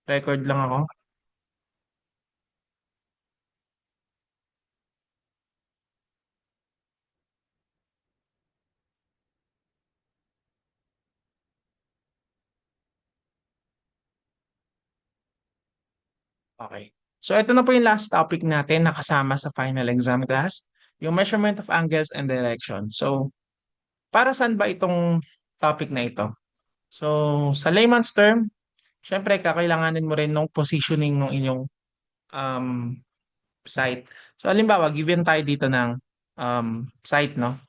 Record lang ako. Okay. So ito na po yung last topic natin na kasama sa final exam class, yung measurement of angles and direction. So, para saan ba itong topic na ito? So, sa layman's term, syempre kakailanganin mo rin ng positioning ng inyong um, site. So, halimbawa, given tayo dito ng site, no?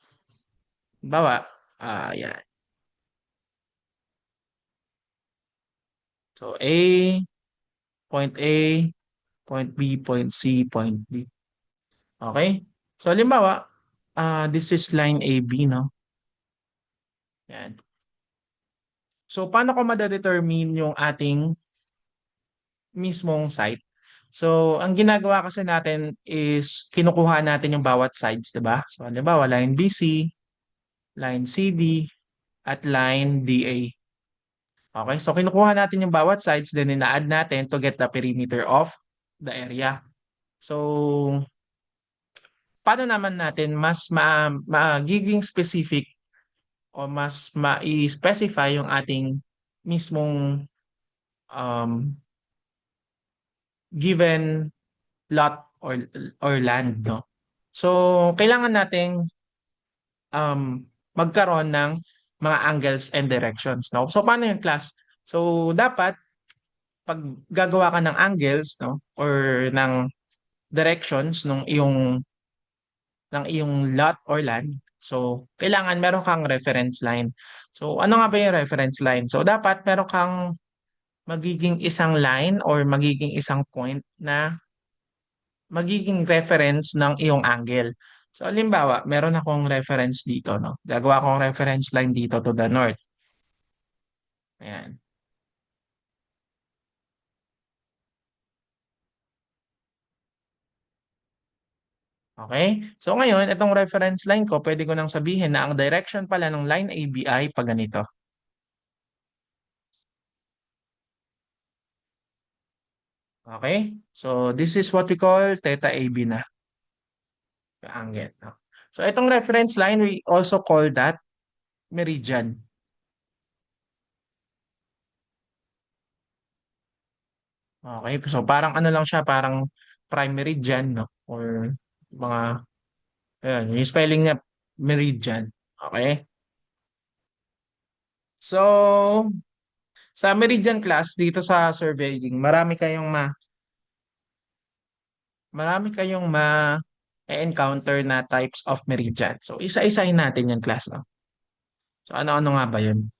Halimbawa, yan. So, A, point B, point C, point D. Okay? So, halimbawa, this is line AB, no? Yan. So, paano ko madadetermine yung ating mismong site? So, ang ginagawa kasi natin is kinukuha natin yung bawat sides, di ba? So, halimbawa, line BC, line CD, at line DA. Okay? So, kinukuha natin yung bawat sides, then ina-add natin to get the perimeter of the area. So, paano naman natin mas magiging specific o mas ma-specify yung ating mismong um, given lot or land, no? So, kailangan nating magkaroon ng mga angles and directions, no? So, paano yung class? So, dapat pag gagawa ka ng angles, no, or ng directions ng iyong lot or land, so kailangan meron kang reference line. So, ano nga ba yung reference line? So, dapat meron kang magiging isang line or magiging isang point na magiging reference ng iyong angle. So, halimbawa, meron akong reference dito, no? Gagawa akong reference line dito to the north. Ayan. Okay? So, ngayon, itong reference line ko, pwede ko nang sabihin na ang direction pala ng line AB ay pag ganito. Okay? So, this is what we call theta AB na, yung angle, no? So, itong reference line, we also call that meridian. Okay? So, parang ano lang siya, parang prime meridian, no? Or mga, ayan, yung spelling niya, meridian. Okay? So, sa meridian class, dito sa surveying, marami kayong ma-encounter na types of meridian. So, isa-isahin natin yung class, no? So, ano-ano nga ba yun?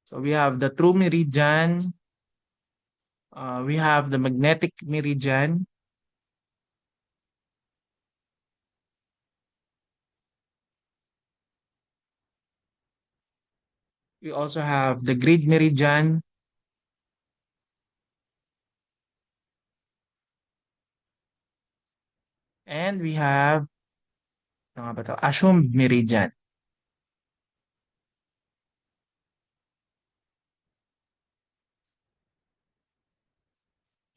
So, we have the true meridian, we have the magnetic meridian, we also have the grid meridian, and we have, ano nga ba to? Assumed meridian.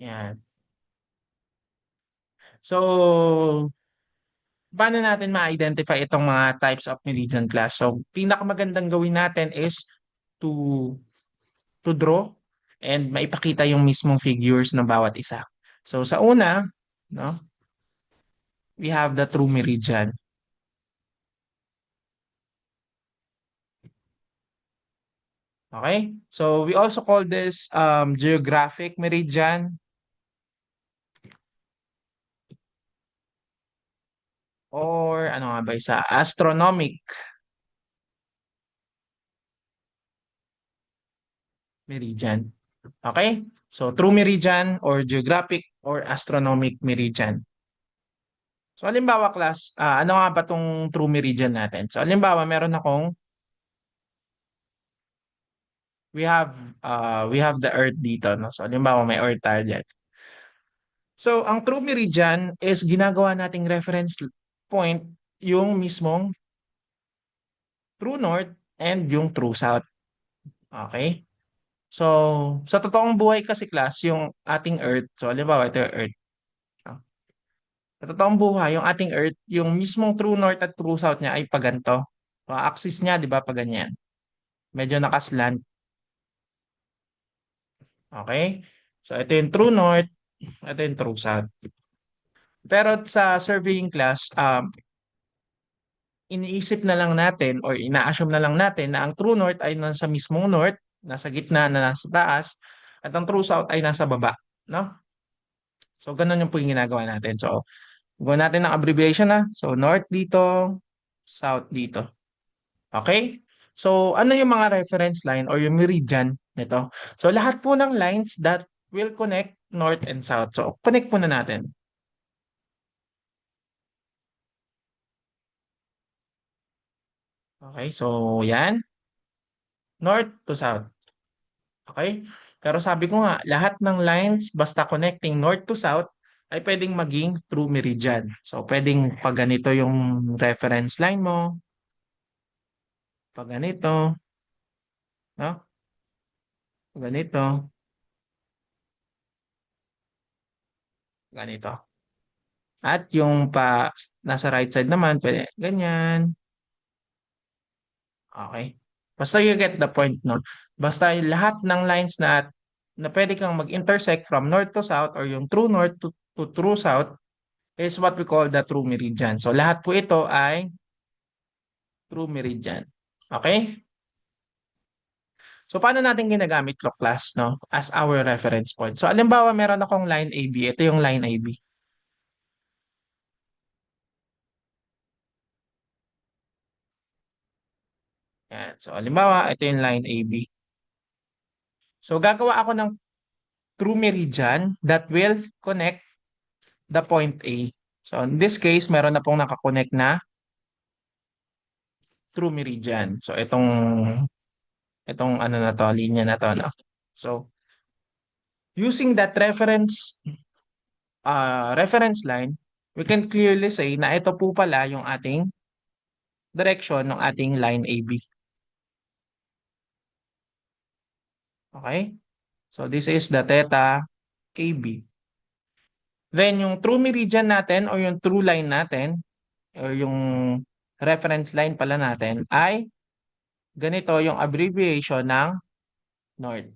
Yan. So, paano natin ma-identify itong mga types of meridian class? So, pinakamagandang gawin natin is to draw and maipakita yung mismong figures ng bawat isa. So, sa una, no, we have the true meridian. Okay? So, we also call this geographic meridian or ano nga ba isa? Astronomic meridian. Okay? So, true meridian or geographic or astronomic meridian. So, halimbawa class, ano nga ba tong true meridian natin? So, halimbawa, meron akong, we have the Earth dito, no? So, halimbawa, may Earth tayo dyan. So, ang true meridian is ginagawa nating reference point yung mismong true north and yung true south. Okay? So, sa totoong buhay kasi class, yung ating Earth, so halimbawa ito yung Earth. No? Sa totoong buhay, yung ating Earth, yung mismong true north at true south niya ay paganto. So, axis niya, di ba, paganyan. Medyo nakaslant. Okay? So, ito yung true north, ito yung true south. Pero sa surveying class, iniisip na lang natin or ina-assume na lang natin na ang true north ay nasa mismong north, nasa gitna na nasa taas, at ang true south ay nasa baba. No? So, ganun yung po yung ginagawa natin. So, gawin natin ng abbreviation na. So, north dito, south dito. Okay? So, ano yung mga reference line or yung meridian nito? So, lahat po ng lines that will connect north and south. So, connect po na natin. Okay? So, yan. North to south. Okay? Pero sabi ko nga, lahat ng lines basta connecting north to south ay pwedeng maging true meridian. So, pwedeng pag ganito yung reference line mo, pag ganito, no? Pag ganito, ganito. At yung pa nasa right side naman, pwede ganyan. Okay? Basta you get the point, no? Basta yung lahat ng lines na pwede kang mag-intersect from north to south or yung true north to true south is what we call the true meridian. So lahat po ito ay true meridian. Okay? So paano natin ginagamit to class, no? As our reference point. So alimbawa meron akong line AB. Ito yung line AB. Yan. So alimbawa, ito yung line AB. So gagawa ako ng true meridian that will connect the point A. So in this case, meron na pong nakakonect na true meridian. So itong ano na to, linya na to, no? So using that reference line, we can clearly say na ito po pala yung ating direction ng ating line AB. Okay? So this is the theta KB. Then yung true meridian natin o yung true line natin or yung reference line pala natin ay ganito yung abbreviation ng north.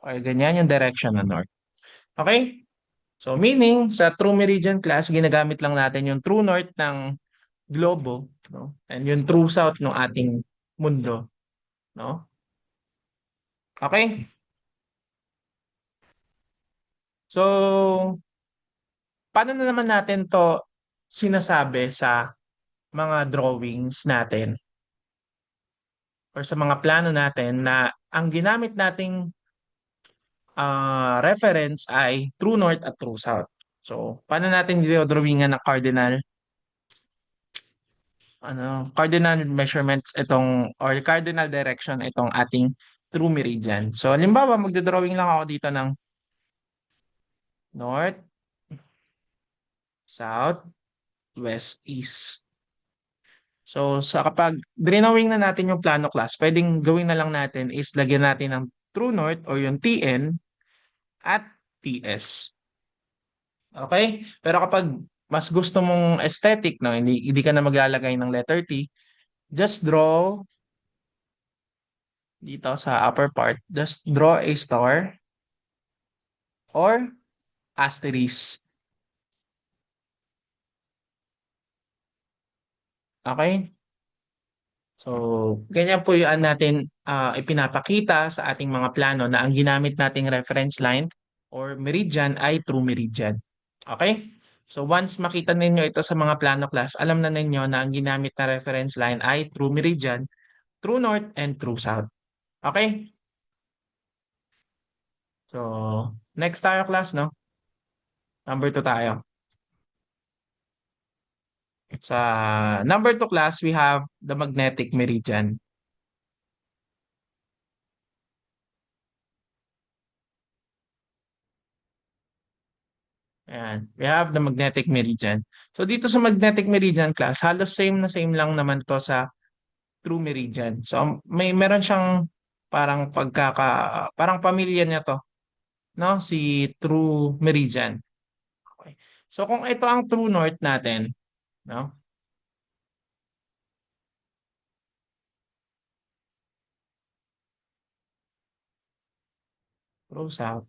Or ganyan yung direction ng north. Okay? So meaning, sa true meridian class, ginagamit lang natin yung true north ng globo, no? And yung true south ng ating mundo, no? Okay? So, paano na naman natin to sinasabi sa mga drawings natin or sa mga plano natin na ang ginamit nating reference ay true north at true south. So, paano natin drawingan ng cardinal measurements itong or cardinal direction itong ating true meridian. So, halimbawa, magdodrawing lang ako dito ng north, south, west, east. So, sa kapag drawing na natin yung plano class, pwedeng gawin na lang natin is lagyan natin ng true north or yung TN at TS. Okay? Pero kapag mas gusto mong aesthetic, no, hindi ka na maglalagay ng letter T, just draw dito sa upper part, just draw a star or asterisk. Okay? So, ganyan po yung natin ipinapakita sa ating mga plano na ang ginamit nating reference line or meridian ay true meridian. Okay? So, once makita ninyo ito sa mga plano class, alam na ninyo na ang ginamit na reference line ay true meridian, true north, and true south. Okay? So, next tayo class, no? Number 2 tayo. Sa number 2 class, we have the magnetic meridian. Ayan. We have the magnetic meridian. So dito sa magnetic meridian class, halos same na same lang naman to sa true meridian. So meron siyang parang pamilya niya to, no? Si true meridian. Okay. So kung ito ang true north natin, no? True south.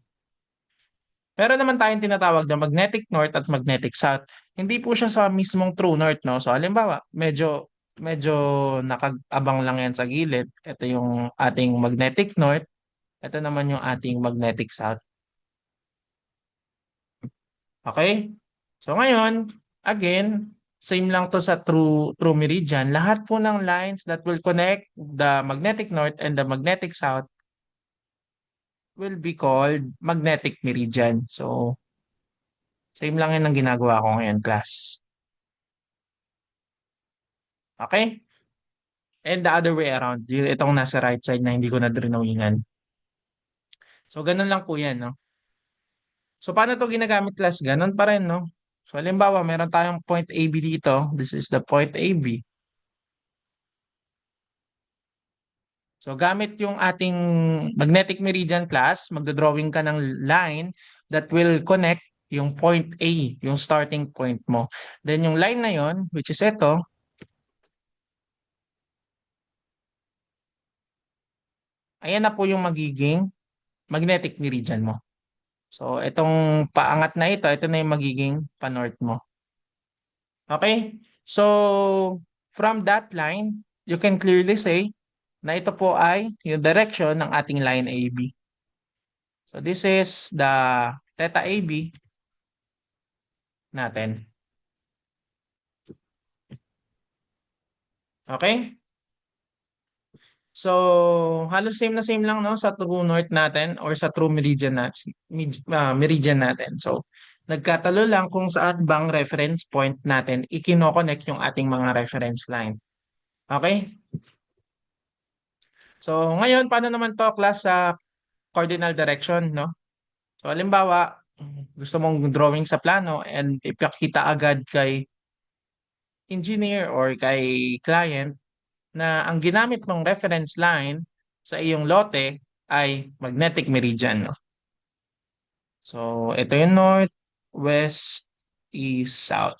Meron naman tayong tinatawag na magnetic north at magnetic south. Hindi po siya sa mismong true north, no? So halimbawa, medyo nakag-abang lang yan sa gilid. Ito yung ating magnetic north. Ito naman yung ating magnetic south. Okay? So ngayon, again, same lang to sa true meridian. Lahat po ng lines that will connect the magnetic north and the magnetic south will be called magnetic meridian. So same lang yan ang ginagawa ko ngayon, class. Okay? And the other way around, yung itong nasa right side na hindi ko na drawingan. So ganun lang po yan, no? So paano to ginagamit, class? Ganun pa rin, no? So halimbawa, meron tayong point AB dito. This is the point AB. So gamit yung ating magnetic meridian, class, magdodrawing ka ng line that will connect yung point A, yung starting point mo. Then yung line na yon, which is ito, ayan na po yung magiging magnetic meridian mo. So itong paangat na ito na yung magiging pa-north mo. Okay? So from that line, you can clearly say na ito po ay yung direction ng ating line AB. So this is the theta AB natin. Okay? So, halos same na same lang, no, sa true north natin or sa true meridian natin, meridian natin. So, nagkatalo lang kung saan bang reference point natin ikino-connect yung ating mga reference line. Okay? So, ngayon paano naman to, class, sa cardinal direction, no? So, halimbawa, gusto mong drawing sa plano and ipakita agad kay engineer or kay client na ang ginamit mong reference line sa iyong lote ay magnetic meridian, no? So, ito yung north, west, east, south.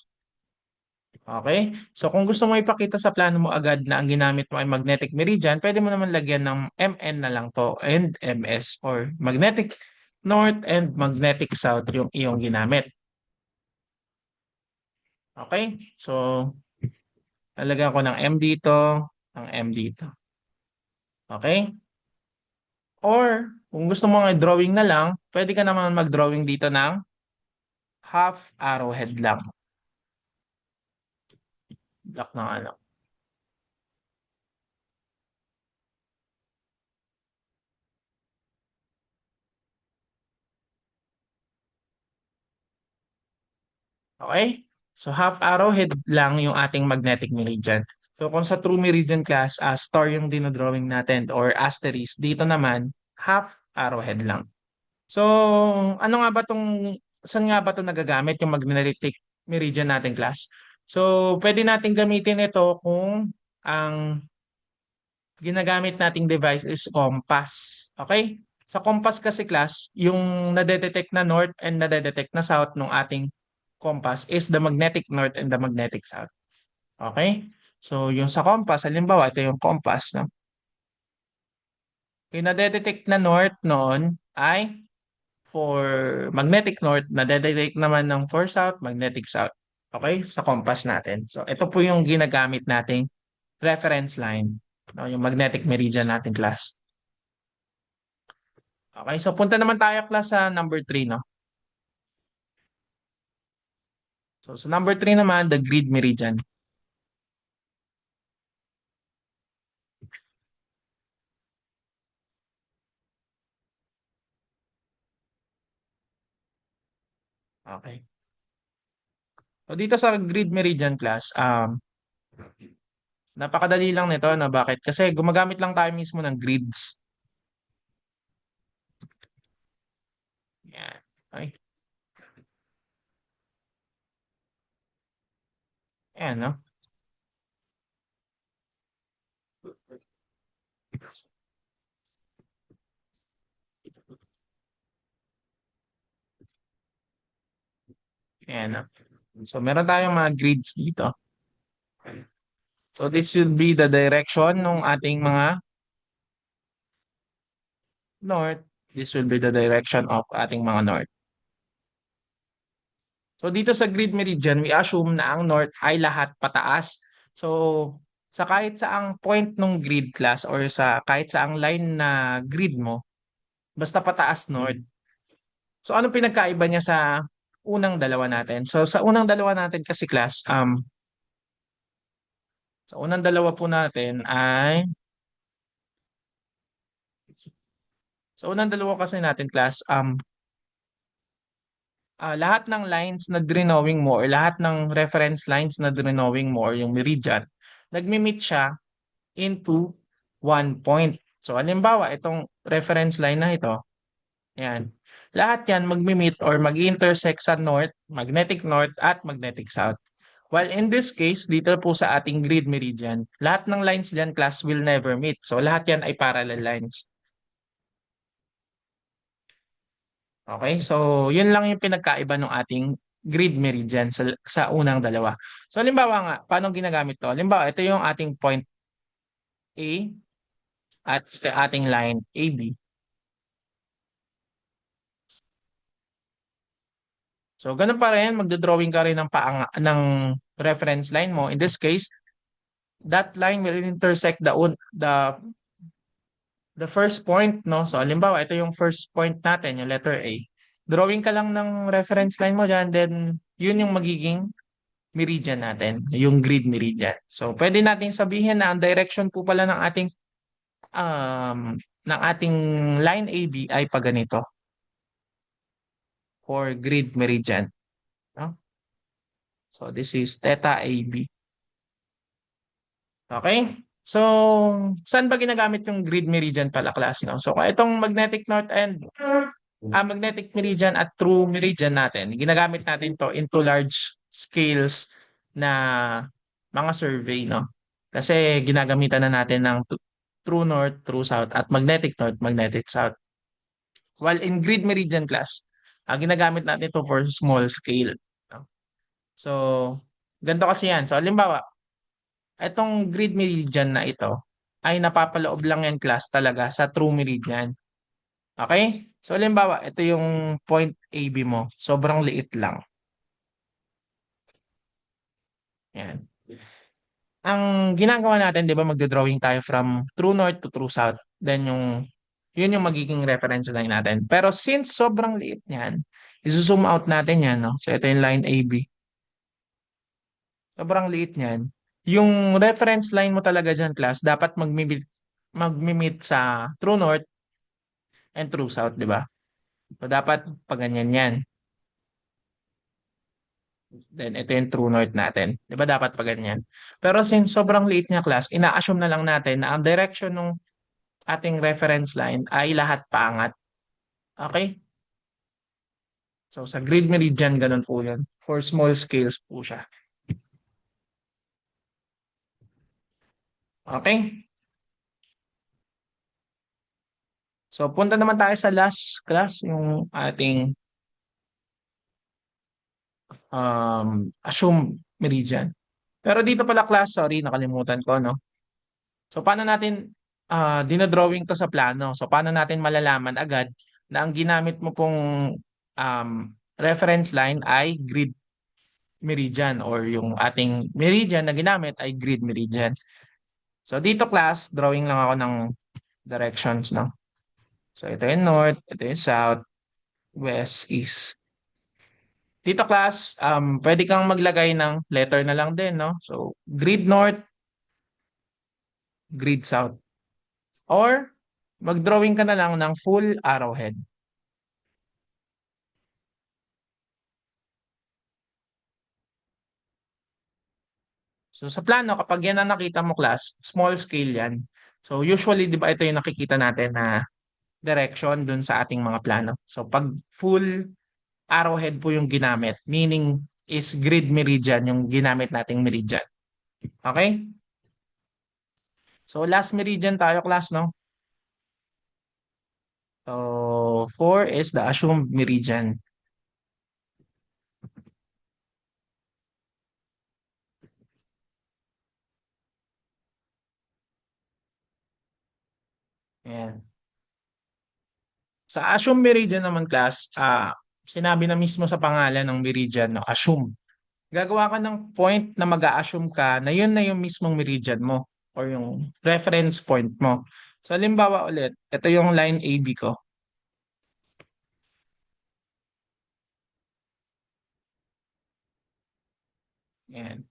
Okay? So, kung gusto mo ipakita sa plano mo agad na ang ginamit mo ay magnetic meridian, pwede mo naman lagyan ng MN na lang to and MS or magnetic north and magnetic south yung iyong ginamit. Okay? So, lalagyan ko ng M dito, ng M dito. Okay? Or, kung gusto mo nga drawing na lang, pwede ka naman mag-drawing dito ng half arrowhead lang. Lock ng ano. Okay? So half arrowhead lang yung ating magnetic meridian. So kung sa true meridian, class, star yung dinodrawing natin or asterisk, dito naman, half arrowhead lang. So, ano nga ba saan nga ba 'to nagagamit yung magnetic meridian natin, class? So, pwede natin gamitin ito kung ang ginagamit nating device is compass. Okay? Sa compass kasi, class, yung nade-detect na north and nade-detect na south ng ating compass is the magnetic north and the magnetic south. Okay? So, yung sa compass, halimbawa, ito yung compass, no? Yung nade-detect na north noon ay for magnetic north, nade-detect naman ng for south, magnetic south. Okay? Sa compass natin. So, ito po yung ginagamit nating reference line. No? Yung magnetic meridian natin, class. Okay, so punta naman tayo, class, sa number 3, no? So, sa number 3 naman, the grid meridian. Okay. So, dito sa grid meridian, class, napakadali lang nito, no? Bakit? Kasi gumagamit lang tayo mismo ng grids. Yan. Okay. Ayan, no? Ayan, no? So, meron tayong mga grids dito. So, this should be the direction ng ating mga north. This will be the direction of ating mga north. So, dito sa grid meridian, we assume na ang north ay lahat pataas. So, sa kahit saang point ng grid class or sa kahit saang line na grid mo, basta pataas north. So, anong pinagkaiba niya sa unang dalawa natin? So, sa unang dalawa natin kasi class, sa unang dalawa po natin ay, sa unang dalawa kasi natin class, lahat ng lines na drawing mo or lahat ng reference lines na drawing mo or yung meridian, nagmi-meet siya into one point. So, halimbawa, itong reference line na ito, yan. Lahat yan magmi-meet or mag-intersect sa north at magnetic south. While in this case, dito po sa ating grid meridian, lahat ng lines dyan, class, will never meet. So, lahat yan ay parallel lines. Okay? So, yun lang yung pinagkaiba ng ating grid meridian sa unang dalawa. So, halimbawa nga, paano ginagamit to? Halimbawa, ito yung ating point A at sa ating line AB. So, ganun pa rin, magdodrawing ka rin ng reference line mo. In this case, that line will intersect the first point, no? So, halimbawa, ito yung first point natin, yung letter A. Drawing ka lang ng reference line mo dyan, then yun yung magiging meridian natin, yung grid meridian. So, pwede nating sabihin na ang direction po pala ng ating line AB ay pa ganito for grid meridian. No? So, this is theta AB. Okay? So, saan ba ginagamit yung grid meridian pala class, no? So, itong magnetic north and magnetic meridian at true meridian natin, ginagamit natin to into large scales na mga survey, no? Kasi ginagamitan na natin ng true north, true south at magnetic north, magnetic south. While in grid meridian class, ginagamit natin ito for small scale, no? So, ganito kasi yan. So, halimbawa, itong grid meridian na ito ay napapaloob lang yan class talaga sa true meridian. Okay? So, halimbawa, ito yung point AB mo. Sobrang liit lang. Yan. Ang ginagawa natin, di ba, magdodrawing tayo from true north to true south. Then, yun yung magiging reference line natin. Pero since sobrang liit niyan, isusum out natin yan, no? So, ito yung line AB. Sobrang liit niyan. Yung reference line mo talaga dyan, class, dapat magmi-meet sa true north and true south, di ba? So, dapat pag ganyan yan. Then, ito yung true north natin. Di ba dapat pa ganyan? Pero since sobrang liit niya class, ina-assume na lang natin na ang direction ng ating reference line ay lahat paangat. Okay? So, sa grid meridian, ganun po yun. For small scales po siya. Okay? So, punta naman tayo sa last class, yung ating assume meridian. Pero dito pala class, sorry, nakalimutan ko, no? So, paano natin dinodrawing to sa plano? So, paano natin malalaman agad na ang ginamit mo pong reference line ay grid meridian or yung ating meridian na ginamit ay grid meridian. So, dito class, drawing lang ako ng directions, no? So, ito yung north, ito yung south, west, east. Dito class, pwede kang maglagay ng letter na lang din, no? So, grid north, grid south. Or, mag-drawing ka na lang ng full arrowhead. So sa plano, kapag yan ang nakita mo class, small scale yan. So usually, di ba ito yung nakikita natin na direction dun sa ating mga plano. So pag full arrowhead po yung ginamit, meaning is grid meridian yung ginamit nating meridian. Okay? So last meridian tayo class, no? So 4 is the assumed meridian. Ayan. Sa assumed meridian naman class, sinabi na mismo sa pangalan ng meridian, no? Assume. Gagawa ka ng point na mag-a-assume ka na yun na yung mismong meridian mo or yung reference point mo. So halimbawa ulit, ito yung line AB ko. Ayan,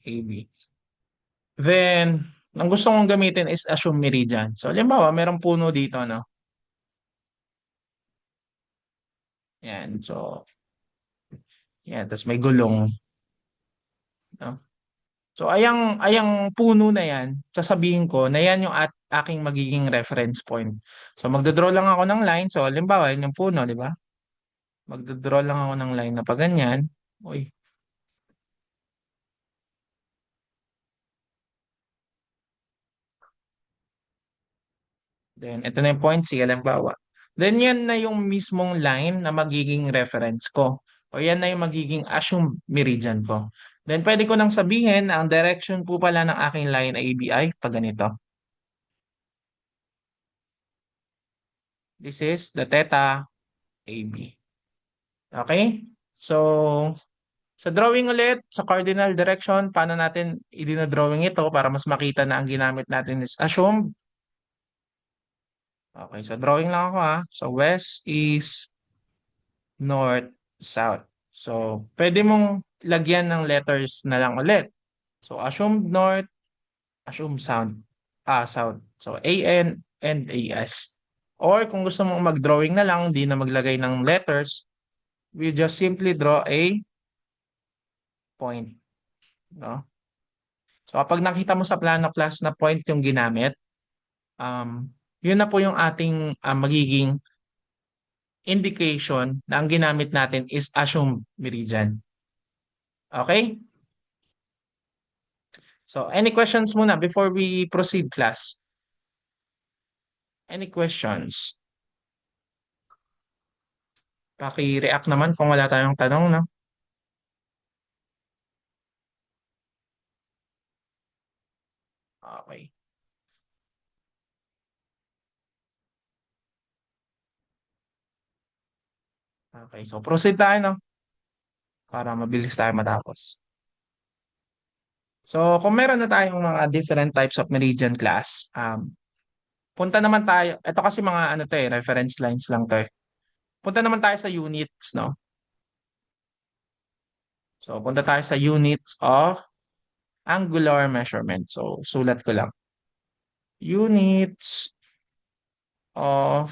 AB. Then, ang gusto kong gamitin is assume meridian. So halimbawa, merong puno dito, no? Yan, so, yan, tapos may gulong, no? So, ayang puno na yan, sasabihin ko na yan yung aking magiging reference point. So, magdodraw lang ako ng line. So, halimbawa, yan yung puno, di ba? Magdodraw lang ako ng line na pa ganyan. Uy, then, ito na yung point C, halimbawa. Then, yan na yung mismong line na magiging reference ko. O yan na yung magiging assumed meridian ko. Then, pwede ko nang sabihin na ang direction po pala ng aking line ABI pag ganito. This is the theta AB. Okay? So, sa drawing ulit, sa cardinal direction, paano natin i-drawing ito para mas makita na ang ginamit natin is assumed. Okay, so drawing lang ako ha. So, west, east, north, south. So, pwede mong lagyan ng letters na lang ulit. So, assumed north, assumed south. So, AN and AS. Or kung gusto mong mag-drawing na lang, hindi na maglagay ng letters, we just simply draw a point. No? So, kapag nakita mo sa plano class na point yung ginamit, yun na po yung ating magiging indication na ang ginamit natin is assumed meridian. Okay? So, any questions muna before we proceed, class? Any questions? Paki-react naman kung wala tayong tanong, no? Okay. Okay, so proceed tayo, no? Para mabilis tayo matapos. So, kung meron na tayong mga different types of meridian class, punta naman tayo. Ito kasi mga ano to eh, reference lines lang to eh. Punta naman tayo sa units, no? So, punta tayo sa units of angular measurement. So, sulat ko lang. Units of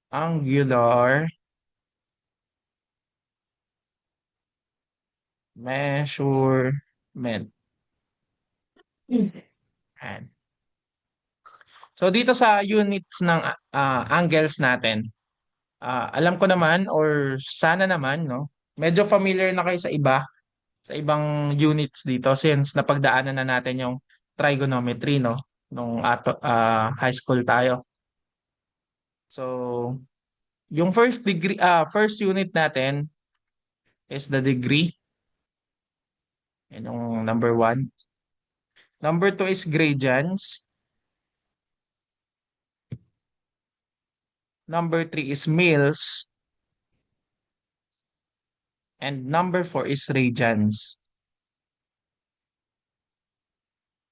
angular measurement. Ayan. So, dito sa units ng angles natin, alam ko naman or sana naman, no? Medyo familiar na kayo sa ibang units dito since napagdaanan na natin yung trigonometry, no? Nung high school tayo. So, yung first unit natin is the degree. Yan yung number one. Number two is gradients. Number three is mils. And number four is radians.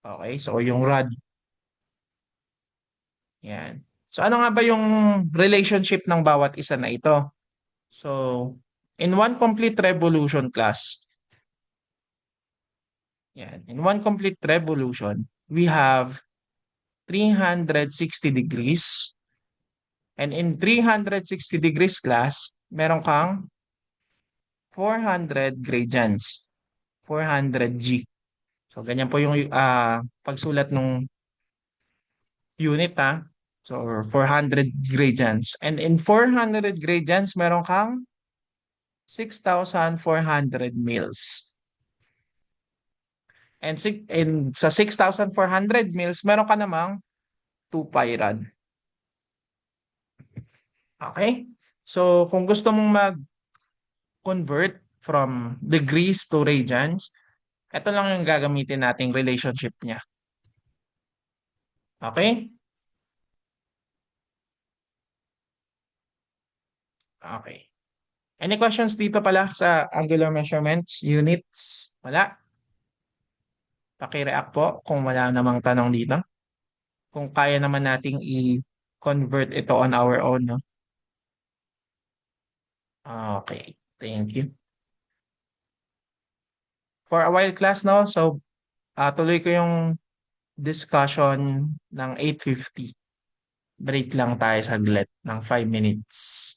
Okay, so yung rad. Yan. So ano nga ba yung relationship ng bawat isa na ito? So, in one complete revolution class, yan, in one complete revolution, we have 360 degrees. And in 360 degrees class, meron kang 400 gradients. 400 G. So, ganyan po yung pagsulat ng unit ha. So, 400 gradients. And in 400 gradients, meron kang 6,400 meals. And sa 6,400 meals, meron ka namang 2 pyrad. Okay? So, kung gusto mong mag-convert from degrees to radians, ito lang yung gagamitin nating relationship niya. Okay? Okay. Any questions dito pala sa angular measurements, units? Wala? Paki-react po kung wala namang tanong dito. Kung kaya naman nating i-convert ito on our own, no? Okay. Thank you. For a while class, no? So, tuloy ko yung discussion ng 8:50. Break lang tayo saglit ng 5 minutes.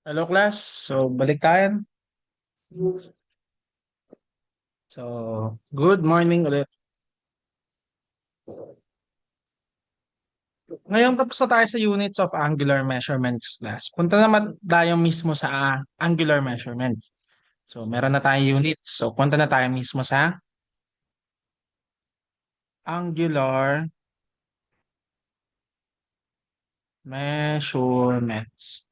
Hello class. So, balik tayo. So, good morning ulit. Ngayon tapos na tayo sa units of angular measurements class. Punta naman tayo mismo sa angular measurement. So, meron na tayong units. So, punta na tayo mismo sa angular measurements.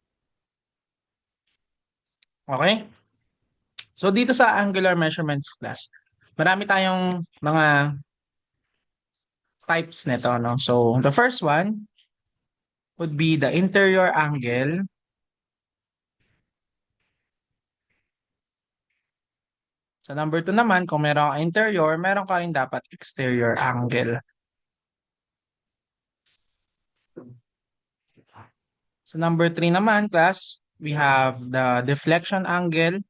Okay? So, dito sa angular measurements class, marami tayong mga types nito, no? So, the first one would be the interior angle. Sa number 2 naman, kung meron kang interior, meron ka rin dapat exterior angle. So number 3 naman, class, we have the deflection angle.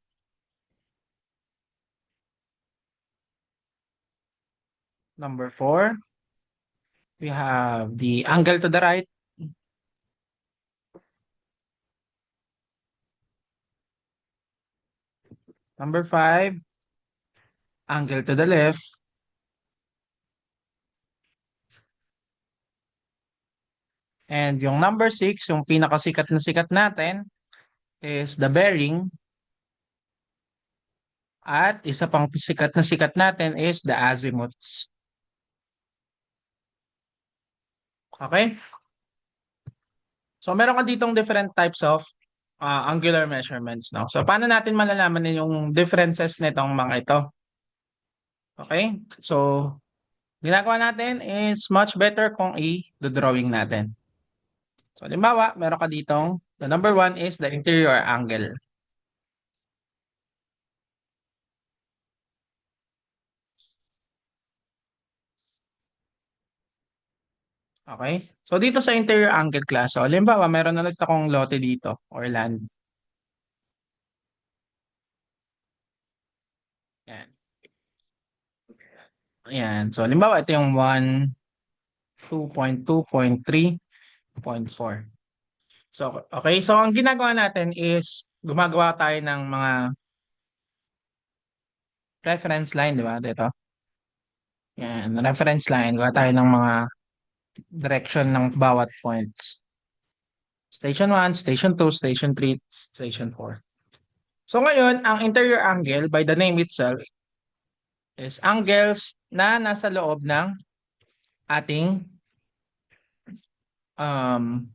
Number 4, we have the angle to the right. Number 5, angle to the left. And yung number 6, yung pinakasikat na sikat natin, is the bearing. At isa pang sikat na sikat natin is the azimuths. Okay? So meron ka ditong different types of angular measurements, no? So paano natin malalaman yung differences nitong mga ito? Okay? So ginagawa natin is much better kung i-drawing natin. So halimbawa, meron ka ditong the number 1 is the interior angle. Okay? So dito sa interior angle class, so halimbawa, meron na akong lote dito or land. Yan. Ayan. So halimbawa, ito yung 1, 2.2.3, 0.4. So, okay. So, ang ginagawa natin is gumagawa tayo ng mga reference line, di ba? Dito. Yan. Reference line. Gawa tayo ng mga direction ng bawat points. Station 1, Station 2, Station 3, Station 4. So, ngayon, ang interior angle, by the name itself, is angles na nasa loob ng ating um,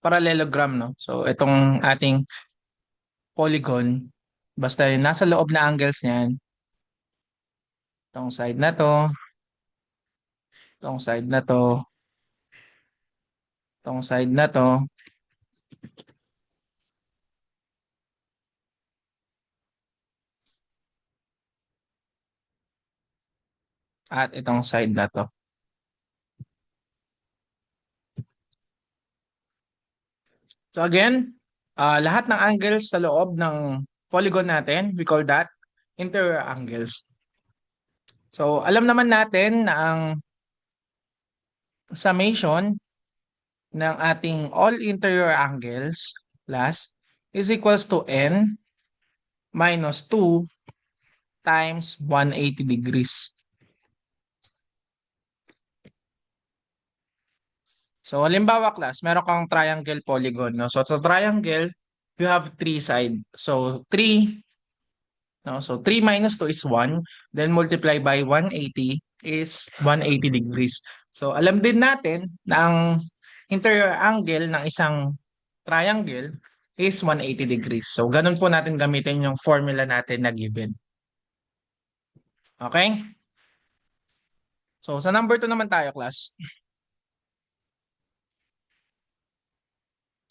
parallelogram, no? So, itong ating polygon, basta yung nasa loob na angles niyan, itong side na to, itong side na to, itong side na to, at itong side na to. So again, lahat ng angles sa loob ng polygon natin, we call that interior angles. So alam naman natin na ang summation ng ating all interior angles plus is equals to n minus 2 times 180 degrees. So halimbawa class, meron kang triangle polygon, no? So sa triangle, you have three sides. So 3, no? So 3 minus 2 is 1, then multiply by 180 is 180 degrees. So alam din natin na ang interior angle ng isang triangle is 180 degrees. So ganun po natin gamitin yung formula natin na given. Okay? So sa number 2 naman tayo class.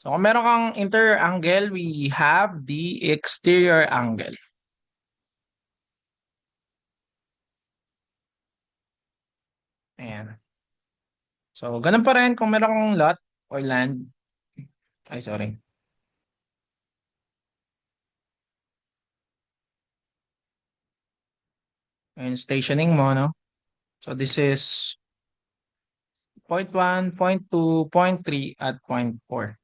So kung meron kang interior angle, we have the exterior angle. Ayan. So ganun pa rin kung meron kang lot or land. Ay, sorry. And stationing mo, no? So this is point 1, point 2, point 3, at point 4.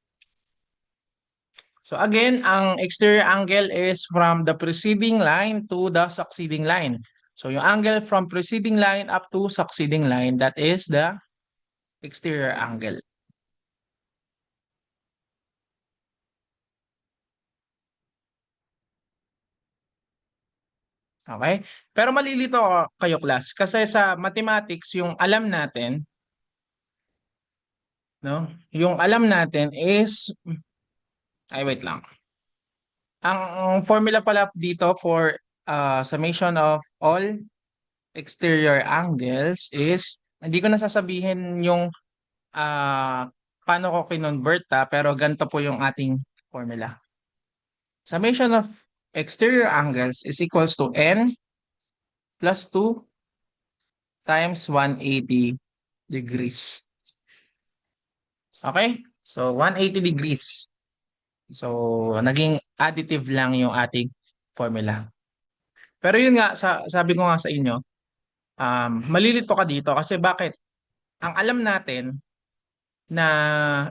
So again, ang exterior angle is from the preceding line to the succeeding line. So yung angle from preceding line up to succeeding line, that is the exterior angle. Okay? Pero malilito kayo class kasi sa mathematics yung alam natin, no? Yung alam natin is ay wait lang. Ang formula pala dito for summation of all exterior angles is hindi ko na sasabihin yung paano ko kinonvert pero ganito po yung ating formula. Summation of exterior angles is equals to n plus 2 times 180 degrees. Okay? So, 180 degrees. So, naging additive lang yung ating formula. Pero yun nga, sabi ko nga sa inyo, malilito ka dito kasi bakit? Ang alam natin na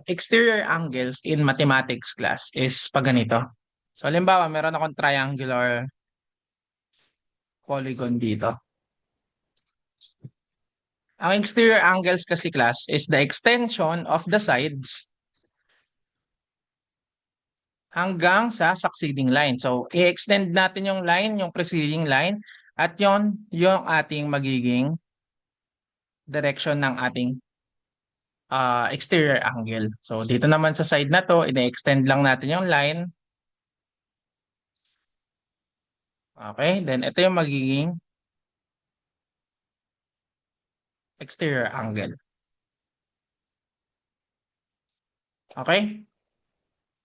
exterior angles in mathematics class is pag ganito. So, halimbawa, meron akong triangular polygon dito. Ang exterior angles kasi class is the extension of the sides hanggang sa succeeding line. So, i-extend natin yung line, yung preceding line, at yung ating magiging direction ng ating exterior angle. So, dito naman sa side na to, ina-extend lang natin yung line. Okay? Then, ito yung magiging exterior angle. Okay?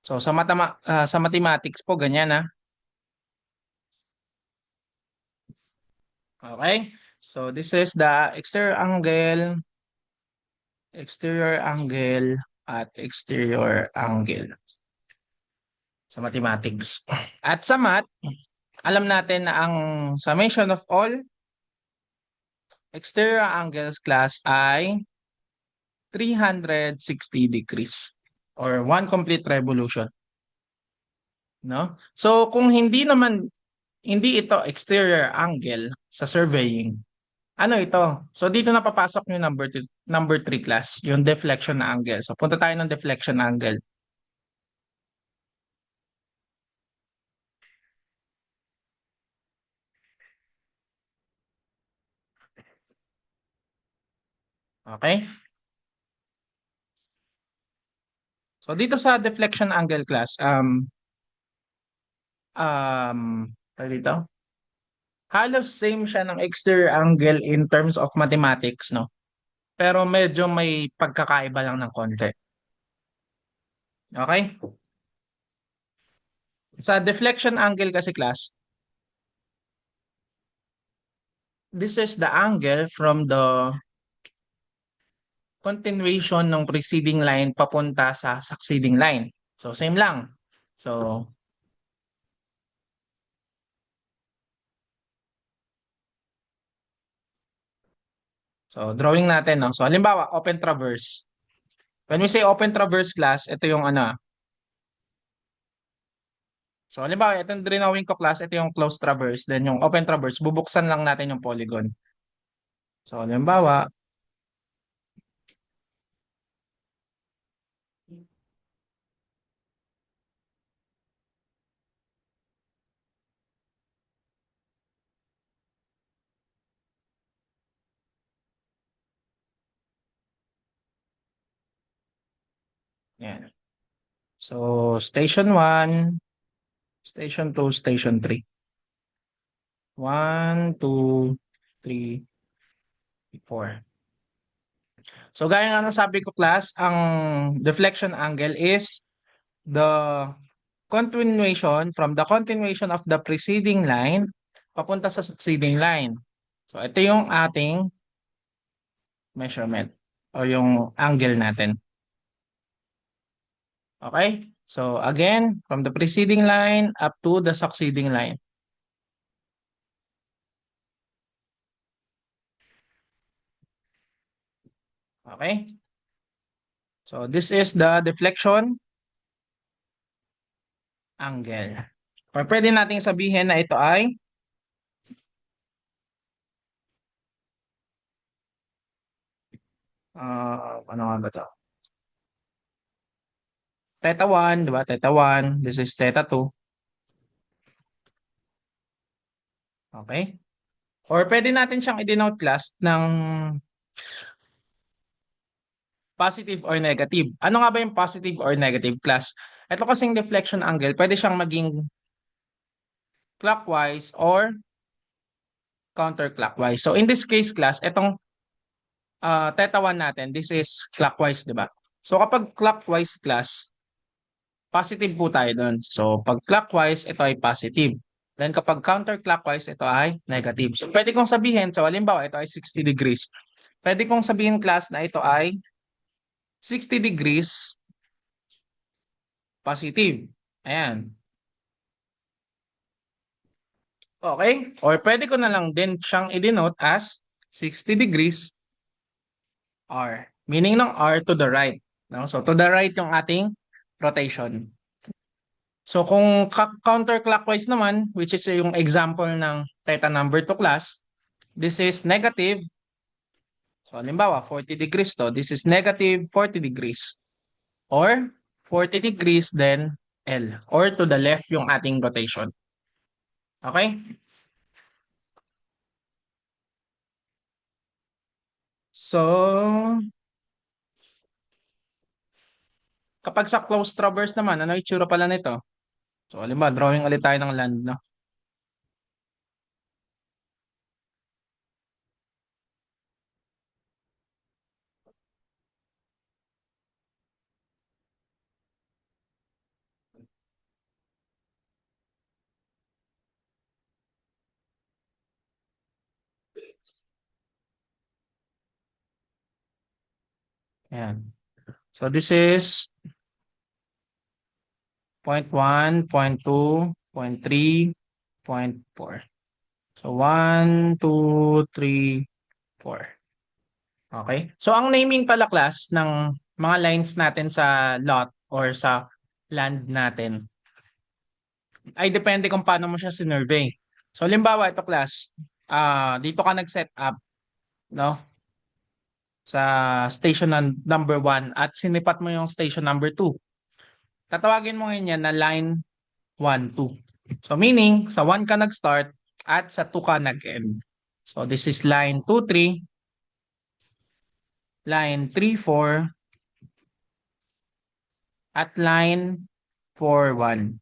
So, sa mathematics po, ganyan na. Okay? So, this is the exterior angle, at exterior angle sa mathematics. At sa math, alam natin na ang summation of all exterior angles class ay 360 degrees or one complete revolution. No? So kung hindi ito exterior angle sa surveying, ano ito? So dito na papasok yung number 3 class, yung deflection angle. So punta tayo ng deflection angle. Okay? So dito sa deflection angle class, dito, halos same siya ng exterior angle in terms of mathematics, no? Pero medyo may pagkakaiba lang ng konti. Okay? Sa deflection angle kasi class, this is the angle from the continuation ng preceding line papunta sa succeeding line. So same lang. So drawing natin, no? So halimbawa, open traverse. When we say open traverse class, ito yung ano. So halimbawa, itong drawing ko class, ito yung closed traverse, then yung open traverse, bubuksan lang natin yung polygon. So halimbawa, yan. So station 1, station 2, station 3. 1, 2, 3, 4. So gaya nga ng sabi ko class, ang deflection angle is the continuation of the preceding line papunta sa succeeding line. So ito yung ating measurement o yung angle natin. Okay? So again, from the preceding line up to the succeeding line. Okay? So this is the deflection angle. Or pwede nating sabihin na ito ay ano nga ba ito? Theta 1, di ba? Theta 1, this is theta 2. Okay? Or pwede natin siyang i-denote class ng positive or negative. Ano nga ba yung positive or negative class? Ito kasing deflection angle, pwede siyang maging clockwise or counterclockwise. So in this case class, itong theta 1 natin, this is clockwise, di ba? So kapag clockwise class, positive po tayo doon. So pag clockwise, ito ay positive. Then kapag counterclockwise, ito ay negative. So pwede kong sabihin, so halimbawa ito ay 60 degrees. Pwede kong sabihin class na ito ay 60 degrees positive. Ayan. Okay? Or pwede ko na lang din siyang i-denote as 60 degrees R. Meaning ng R to the right. No? So to the right yung ating rotation. So kung counterclockwise naman, which is yung example ng theta number 2 class, this is negative. So halimbawa, 40 degrees to. This is negative 40 degrees. Or 40 degrees then L. Or to the left yung ating rotation. Okay? So, kapag sa closed traverse naman, ano itsura pala nito? So, halimbawa, drawing ulit tayo ng land, no? Ayan. So, this is point 1, point 2, point 3, point 4. So, 1, 2, 3, 4. Okay? So, ang naming pala class ng mga lines natin sa lot or sa land natin ay depende kung paano mo siya sinurvey. So, limbawa, ito class, dito ka nag-set up, no? Sa station number 1 at sinipat mo yung station number 2. Tatawagin mo ngayon yan na line 1, 2. So, meaning, sa 1 ka nag-start at sa 2 ka nag-end. So, this is line 2, 3, line 3, 4, at line 4, 1.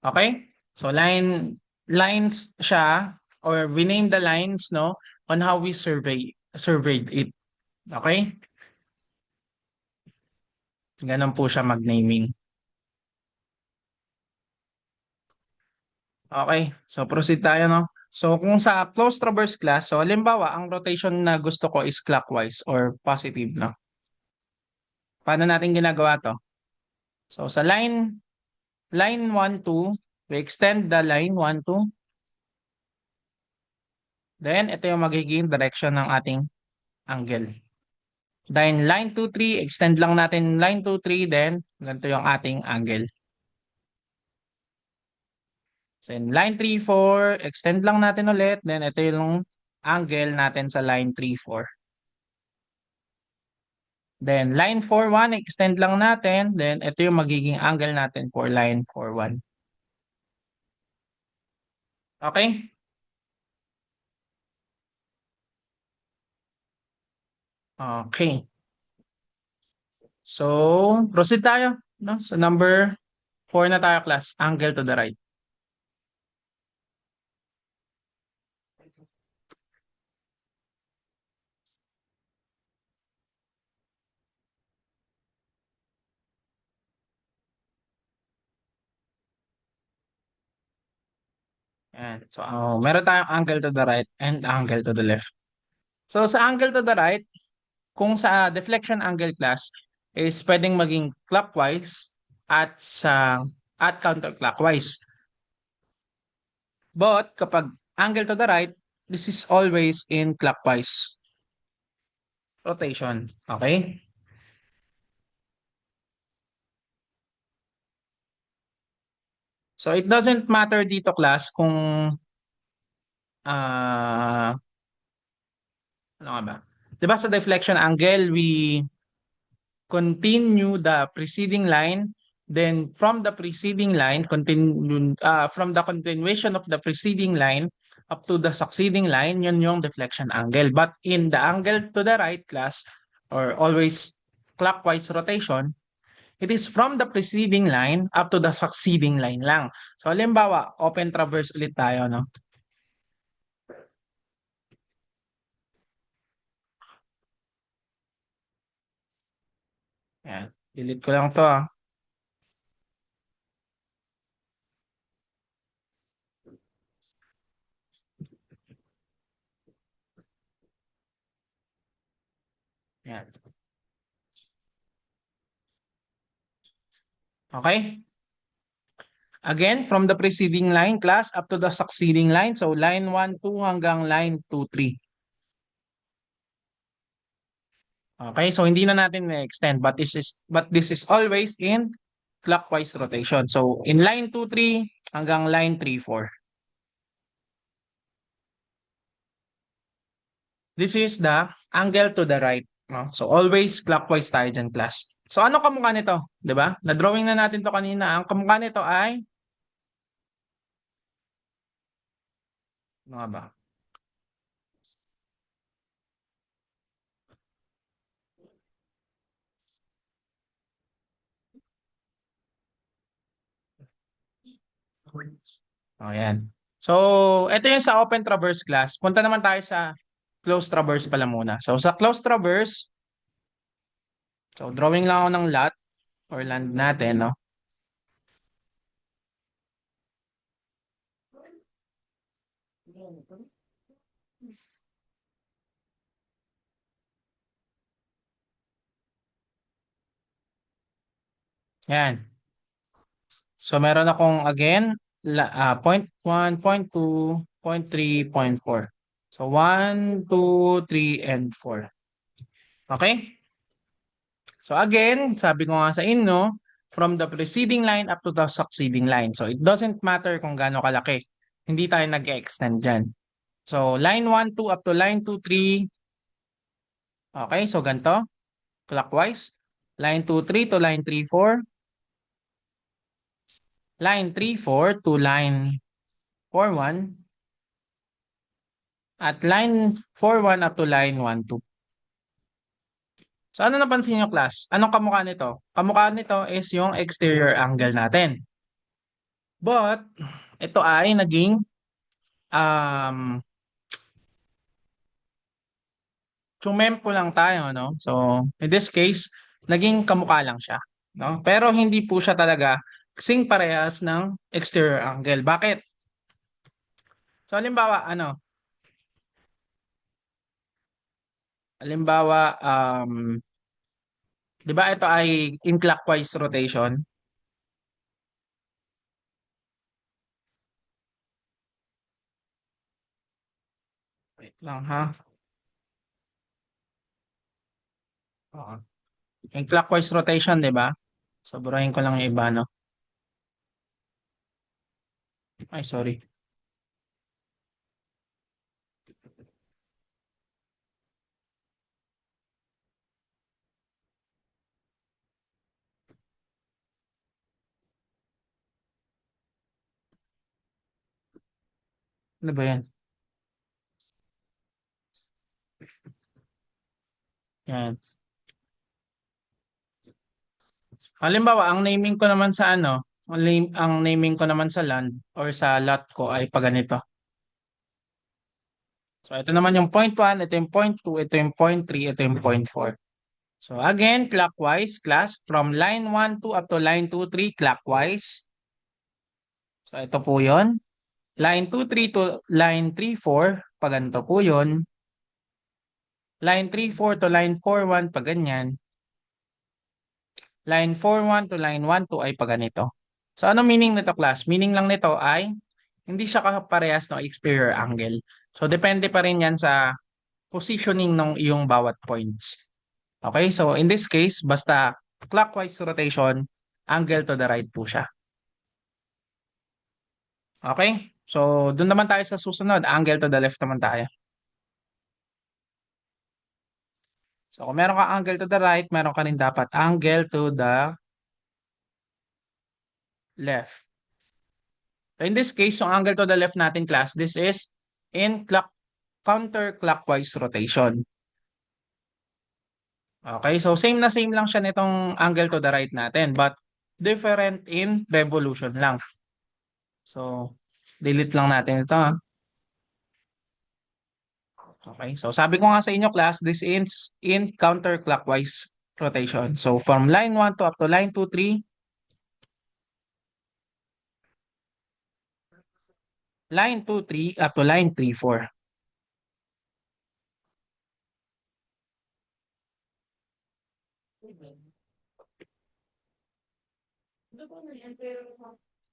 Okay? So lines siya or we name the lines no on how we surveyed it. Okay? Ganun po siya mag-naming. Okay. So proceed tayo no. So kung sa closed traverse class, so halimbawa ang rotation na gusto ko is clockwise or positive no. Paano natin ginagawa to? So sa line 1, 2, we extend the line 1, 2. Then ito yung magiging direction ng ating angle. Then line 2, 3, extend lang natin line 2, 3, then ganito yung ating angle. So in line 3, 4, extend lang natin ulit, then ito yung angle natin sa line 3, 4. Then line 4, 1, extend lang natin, then ito yung magiging angle natin for line 4, 1. Okay? Okay. So, proceed tayo. No? So number 4 na tayo class, angle to the right. Ayan. So, meron tayong angle to the right and angle to the left. So, sa angle to the right, kung sa deflection angle class is pwedeng maging clockwise at counterclockwise. But kapag angle to the right, this is always in clockwise rotation. Okay? So it doesn't matter dito class kung ah ano nga ba? 'Di ba sa deflection angle we continue the preceding line, then from the preceding line continue from the continuation of the preceding line up to the succeeding line, yun yung deflection angle. But in the angle to the right class or always clockwise rotation, it is from the preceding line up to the succeeding line lang. So halimbawa, open traverse ulit tayo, no? Yan. Delete ko lang to, ah. Yan. Okay? Again, from the preceding line class up to the succeeding line. So line 1, 2 hanggang line 2, 3. Okay? So hindi na natin na-extend but this is always in clockwise rotation. So in line 2, 3 hanggang line 3, 4. This is the angle to the right, no? So always clockwise tayo dyan, class. So ano kamukha nito? 'Di ba? Na-drawing na natin to kanina. Ang kamukha nito ay ano nga ba? Ayan. So, ito yung sa open traverse class. Punta naman tayo sa closed traverse pala muna. So, sa closed traverse, so drawing lang ako ng lot or land natin, no? Yan. So, meron akong again, point 1, point 2, point 3, point 4. So, 1, 2, 3, and 4. Okay? So, again, sabi ko nga sa inyo, from the preceding line up to the succeeding line. So, it doesn't matter kung gaano kalaki. Hindi tayo nag-extend dyan. So, line 1, 2 up to line 2, 3. Okay, so ganito. Clockwise. Line 2, 3 to line 3, 4. Line 3, 4 to line 4, 1. At line 4, 1 up to line 1, 2. So, ano napansin nyo, class? Anong kamukha nito? Kamukha nito is yung exterior angle natin. But, ito ay naging um, tsumempo lang tayo, no? So, in this case, naging kamukha lang siya, no? Pero hindi po siya talaga kasing parehas ng exterior angle. Bakit? So, halimbawa, 'di ba ito ay in clockwise rotation? Wait lang ha. Oo. In clockwise rotation, 'di ba? So, burahin ko lang yung iba, no? Ay, sorry. Ano ba 'yan? Yan. Halimbawa, ang naming ko naman sa ang naming ko naman sa land or sa lot ko ay pa ganito. So, ito naman yung point 1, ito yung point 2, ito yung point 3, ito yung point 4. So, again, clockwise, class, from line 1, 2 up to line 2, 3, clockwise. So, ito po yun. Line 2, 3 to line 3, 4, pag ganito po yun. Line 3, 4 to line 4, 1, pag ganyan. Line 4, 1 to line 1, 2 ay pag ganito. So, ano meaning nito, class? Meaning lang nito ay hindi siya kaparehas ng exterior angle. So, depende pa rin yan sa positioning ng iyong bawat points. Okay, so in this case, basta clockwise rotation, angle to the right po siya. Okay? So, doon naman tayo sa susunod. Angle to the left naman tayo. So, kung meron ka angle to the right, meron ka rin dapat angle to the left. So, in this case, yung angle to the left natin, class, this is in counterclockwise rotation. Okay? So, same lang siya nitong angle to the right natin, but different in revolution lang. So, delete lang natin ito. Okay? So, sabi ko nga sa inyo, class, this is in counterclockwise rotation. So, from line 1 to up to line 2, 3, line 2, 3, up to line 3, 4.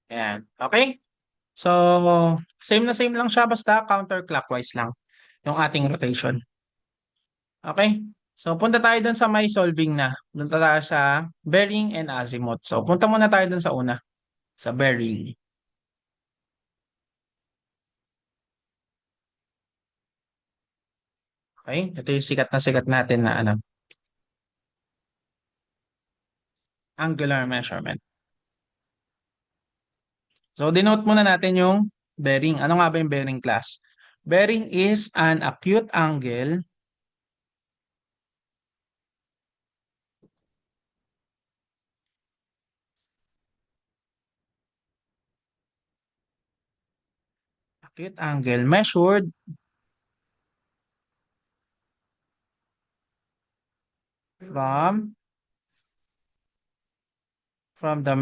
Ayan. Okay? So, same lang siya, basta counterclockwise lang yung ating rotation. Okay? So, punta tayo dun sa may solving na. Punta tayo sa bearing and azimuth. So, punta muna tayo dun sa una, sa bearing. Okay? Ito yung sikat natin na ano, angular measurement. So, denote muna natin yung bearing. Ano nga ba yung bearing, class? Bearing is an acute angle measured from from the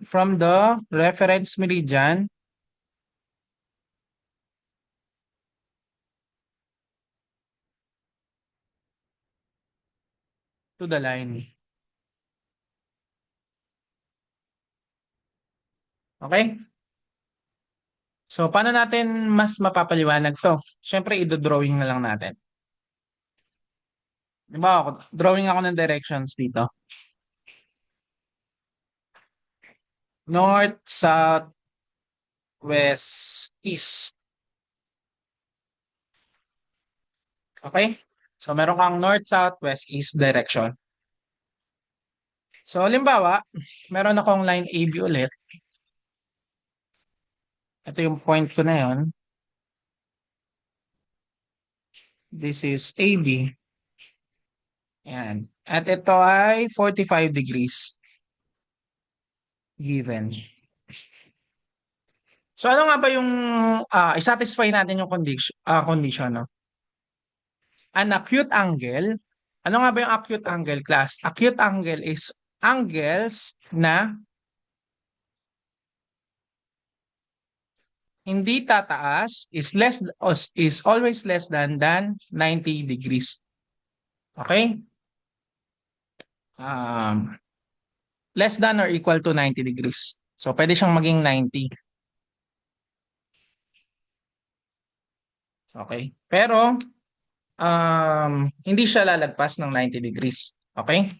from the reference meridian to the line. Okay? So, paano natin mas mapapaliwanag to? Siyempre, i-drawing na lang natin. Di ba, drawing ako ng directions dito. North, south, west, east. Okay? So, meron kang north, south, west, east direction. So, halimbawa, meron akong line AB ulit. Ito yung point ko na yon. This is AB. Ayan. At ito ay 45 degrees given. So, ano nga ba yung i-satisfy natin yung condition, no? An acute angle. Ano nga ba yung acute angle, class? Acute angle is angles na hindi tataas, is always less than 90 degrees. Okay? Um, Less than or equal to 90 degrees. So, pwede siyang maging 90. Okay? Pero, hindi siya lalagpas ng 90 degrees. Okay?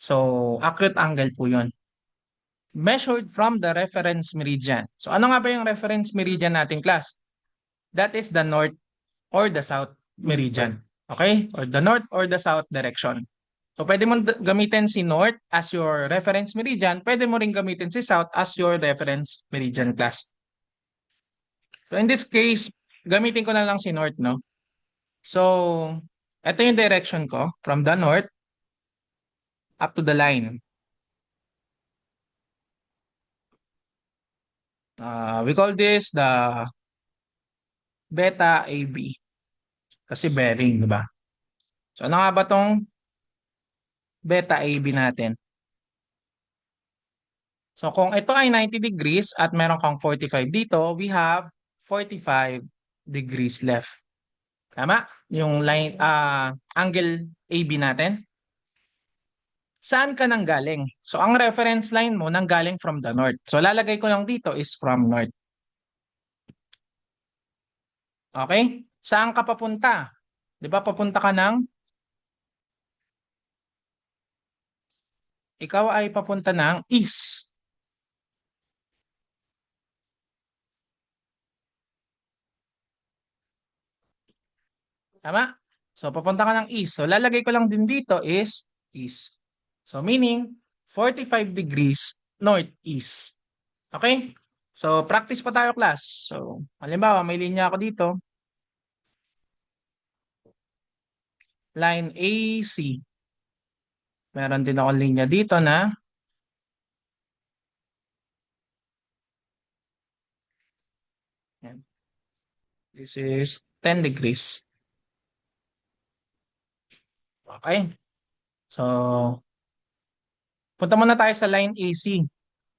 So, acute angle po yun. Measured from the reference meridian. So, ano nga ba yung reference meridian natin, class? That is the north or the south meridian. Okay? Or the north or the south direction. So, pwede mo gamitin si north as your reference meridian. Pwede mo rin gamitin si south as your reference meridian, class. So, in this case, gamitin ko na lang si north, no? So, ito yung direction ko from the north up to the line. We call this the beta AB. Kasi bearing, di ba? So, ano nga ba tong beta AB natin? So, kung ito ay 90 degrees at meron kang 45 dito, we have 45 degrees left. Tama? Yung line, angle AB natin. Saan ka nanggaling? So, ang reference line mo nanggaling from the north. So, lalagay ko lang dito is from north. Okay? Saan ka papunta? 'Di ba papunta ka ng, ikaw ay papunta ng east. Tama? So, papunta ka ng east. So, lalagay ko lang din dito is east. So, meaning 45 degrees northeast. Okay? So, practice pa tayo, class. So, halimbawa, may linya ako dito. Line AC. Meron din ako linya dito na yan. This is 10 degrees. Okay? So, punta muna tayo sa line AC.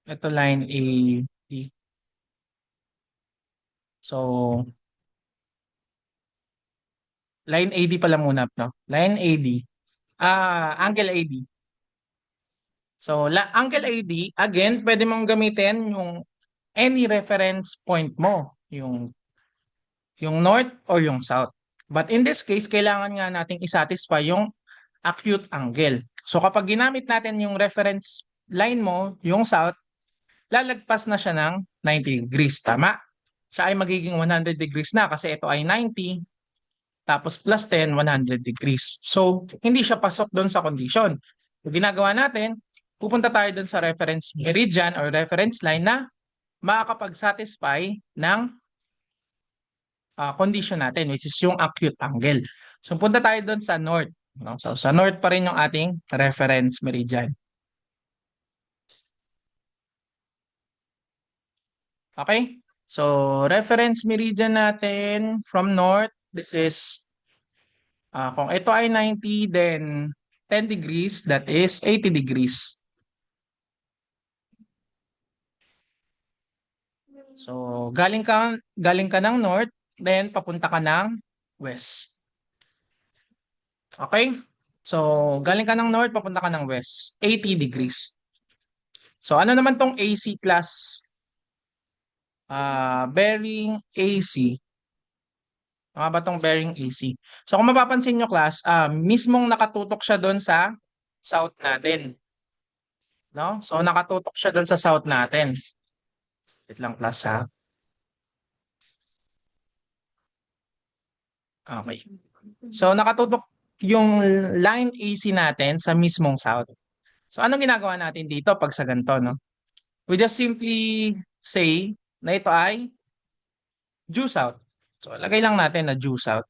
Ito line AD. So, line AD pala muna, no? Line AD. Angle AD. So, angle AD, again, pwede mong gamitin yung any reference point mo. Yung north or yung south. But in this case, kailangan nga nating isatisfy yung acute angle. So, kapag ginamit natin yung reference line mo, yung south, lalagpas na siya ng 90 degrees. Tama? Siya ay magiging 100 degrees na kasi ito ay 90 tapos plus 10, 100 degrees. So, hindi siya pasok doon sa condition. So, ginagawa natin, pupunta tayo doon sa reference meridian or reference line na makakapag-satisfy ng condition natin, which is yung acute angle. So, punta tayo doon sa north. No? So, sa north pa rin yung ating reference meridian. Okay? So, reference meridian natin from north, this is, kung ito ay 90, then 10 degrees, that is 80 degrees. So, galing ka ng north, then papunta ka ng west. Okay? So, galing ka ng north, papunta ka ng west. 80 degrees. So, ano naman tong AC class? Bearing AC. Mga ba tong bearing AC? So, kung mapapansin nyo, class, mismong nakatutok siya doon sa south natin. No? So, nakatutok siya doon sa south natin. Wait lang, class, ha? Okay. So, nakatutok yung line AC natin sa mismong south. So, anong ginagawa natin dito pag sa ganito, no? We just simply say na ito ay due south. So, lagay lang natin na due south.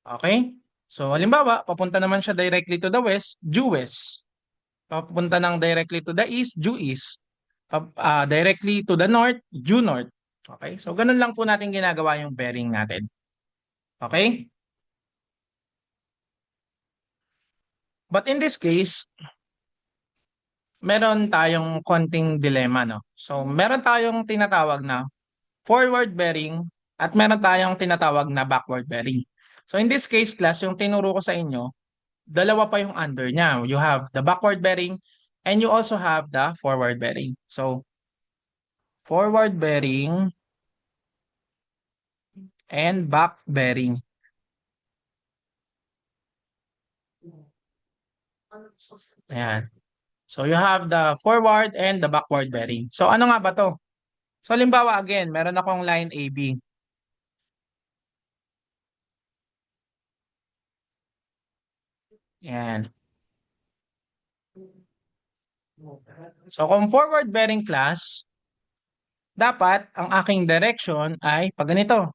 Okay? So, halimbawa, papunta naman siya directly to the west, due west. Papunta ng directly to the east, due east. Directly to the north, due north. Okay? So, ganun lang po natin ginagawa yung bearing natin. Okay? But in this case, meron tayong konting dilemma, no? So, meron tayong tinatawag na forward bearing at meron tayong tinatawag na backward bearing. So, in this case, class, yung tinuro ko sa inyo, dalawa pa yung under niya. You have the backward bearing and you also have the forward bearing. So, forward bearing and back bearing. Ayan. So, you have the forward and the backward bearing. So, ano nga ba to? So, halimbawa again, meron akong line AB. Ayan. So, kung forward bearing class, dapat ang aking direction ay pag ganito.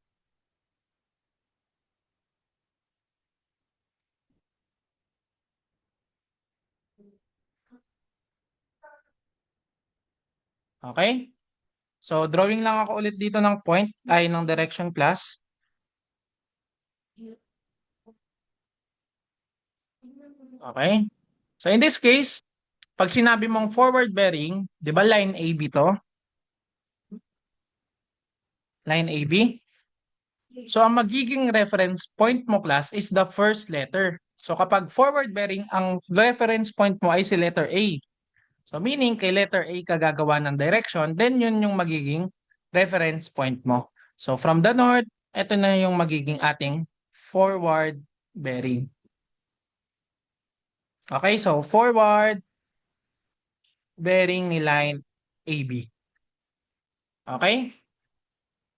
Okay? So, drawing lang ako ulit dito ng point ay ng direction class. Okay? So, in this case, pag sinabi mong forward bearing, di ba line AB to? Line AB? So, ang magiging reference point mo, class, is the first letter. So, kapag forward bearing, ang reference point mo ay si letter A. So, meaning, kay letter A ka gagawa ng direction, then yun yung magiging reference point mo. So, from the north, ito na yung magiging ating forward bearing. Okay, so forward bearing ni line AB. Okay?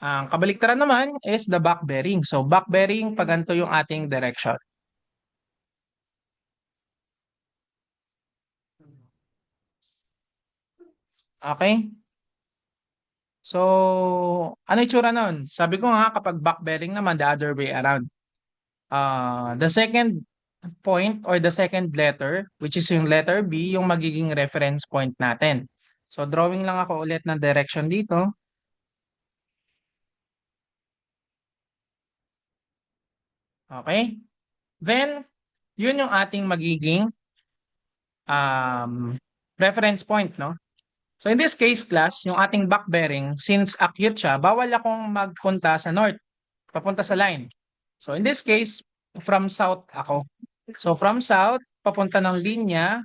Ang kabaliktaran naman is the back bearing. So back bearing, pag ganito yung ating direction. Okay? So, ano itsura nun? Sabi ko nga, kapag back bearing naman, the other way around. The second point or the second letter, which is yung letter B, yung magiging reference point natin. So, drawing lang ako ulit ng direction dito. Okay? Then, yun yung ating magiging um, reference point, no? So, in this case, class, yung ating back bearing, since acute siya, bawal akong magpunta sa north, papunta sa line. So, in this case, from south ako. So, from south, papunta ng linya,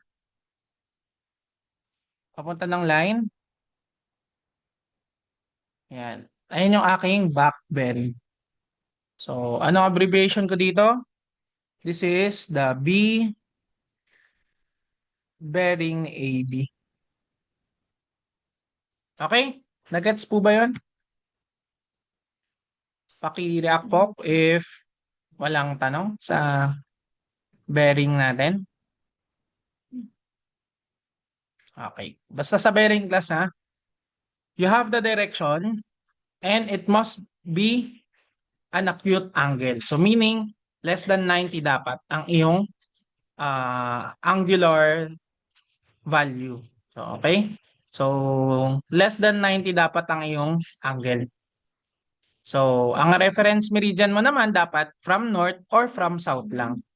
papunta ng line. Yan. Ayun yung aking back bearing. So, ano abbreviation ko dito? This is the B bearing AB. Okay? Nagets po ba yun? Paki-react po if walang tanong sa bearing natin. Okay. Basta sa bearing class ha, you have the direction and it must be an acute angle. So meaning, less than 90 dapat ang iyong angular value. So, okay? So, less than 90 dapat ang iyong angle. So, ang reference meridian mo naman dapat from north or from south lang.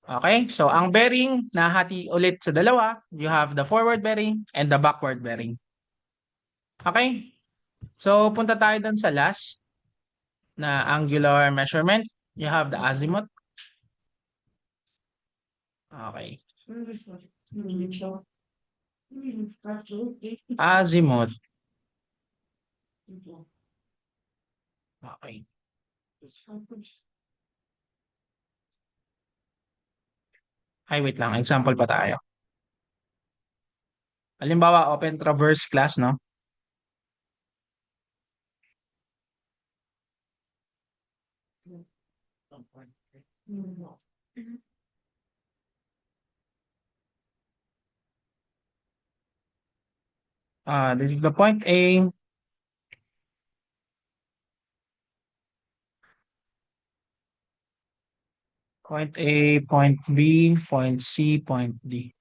Okay? So, ang bearing, nahati ulit sa dalawa. You have the forward bearing and the backward bearing. Okay? So, punta tayo dun sa last na angular measurement. You have the azimuth. Okay. Azimuth. Okay. Ay, wait lang. Example pa tayo. Halimbawa, open traverse class, no? This is the point A. Point A, point B, point C, point D.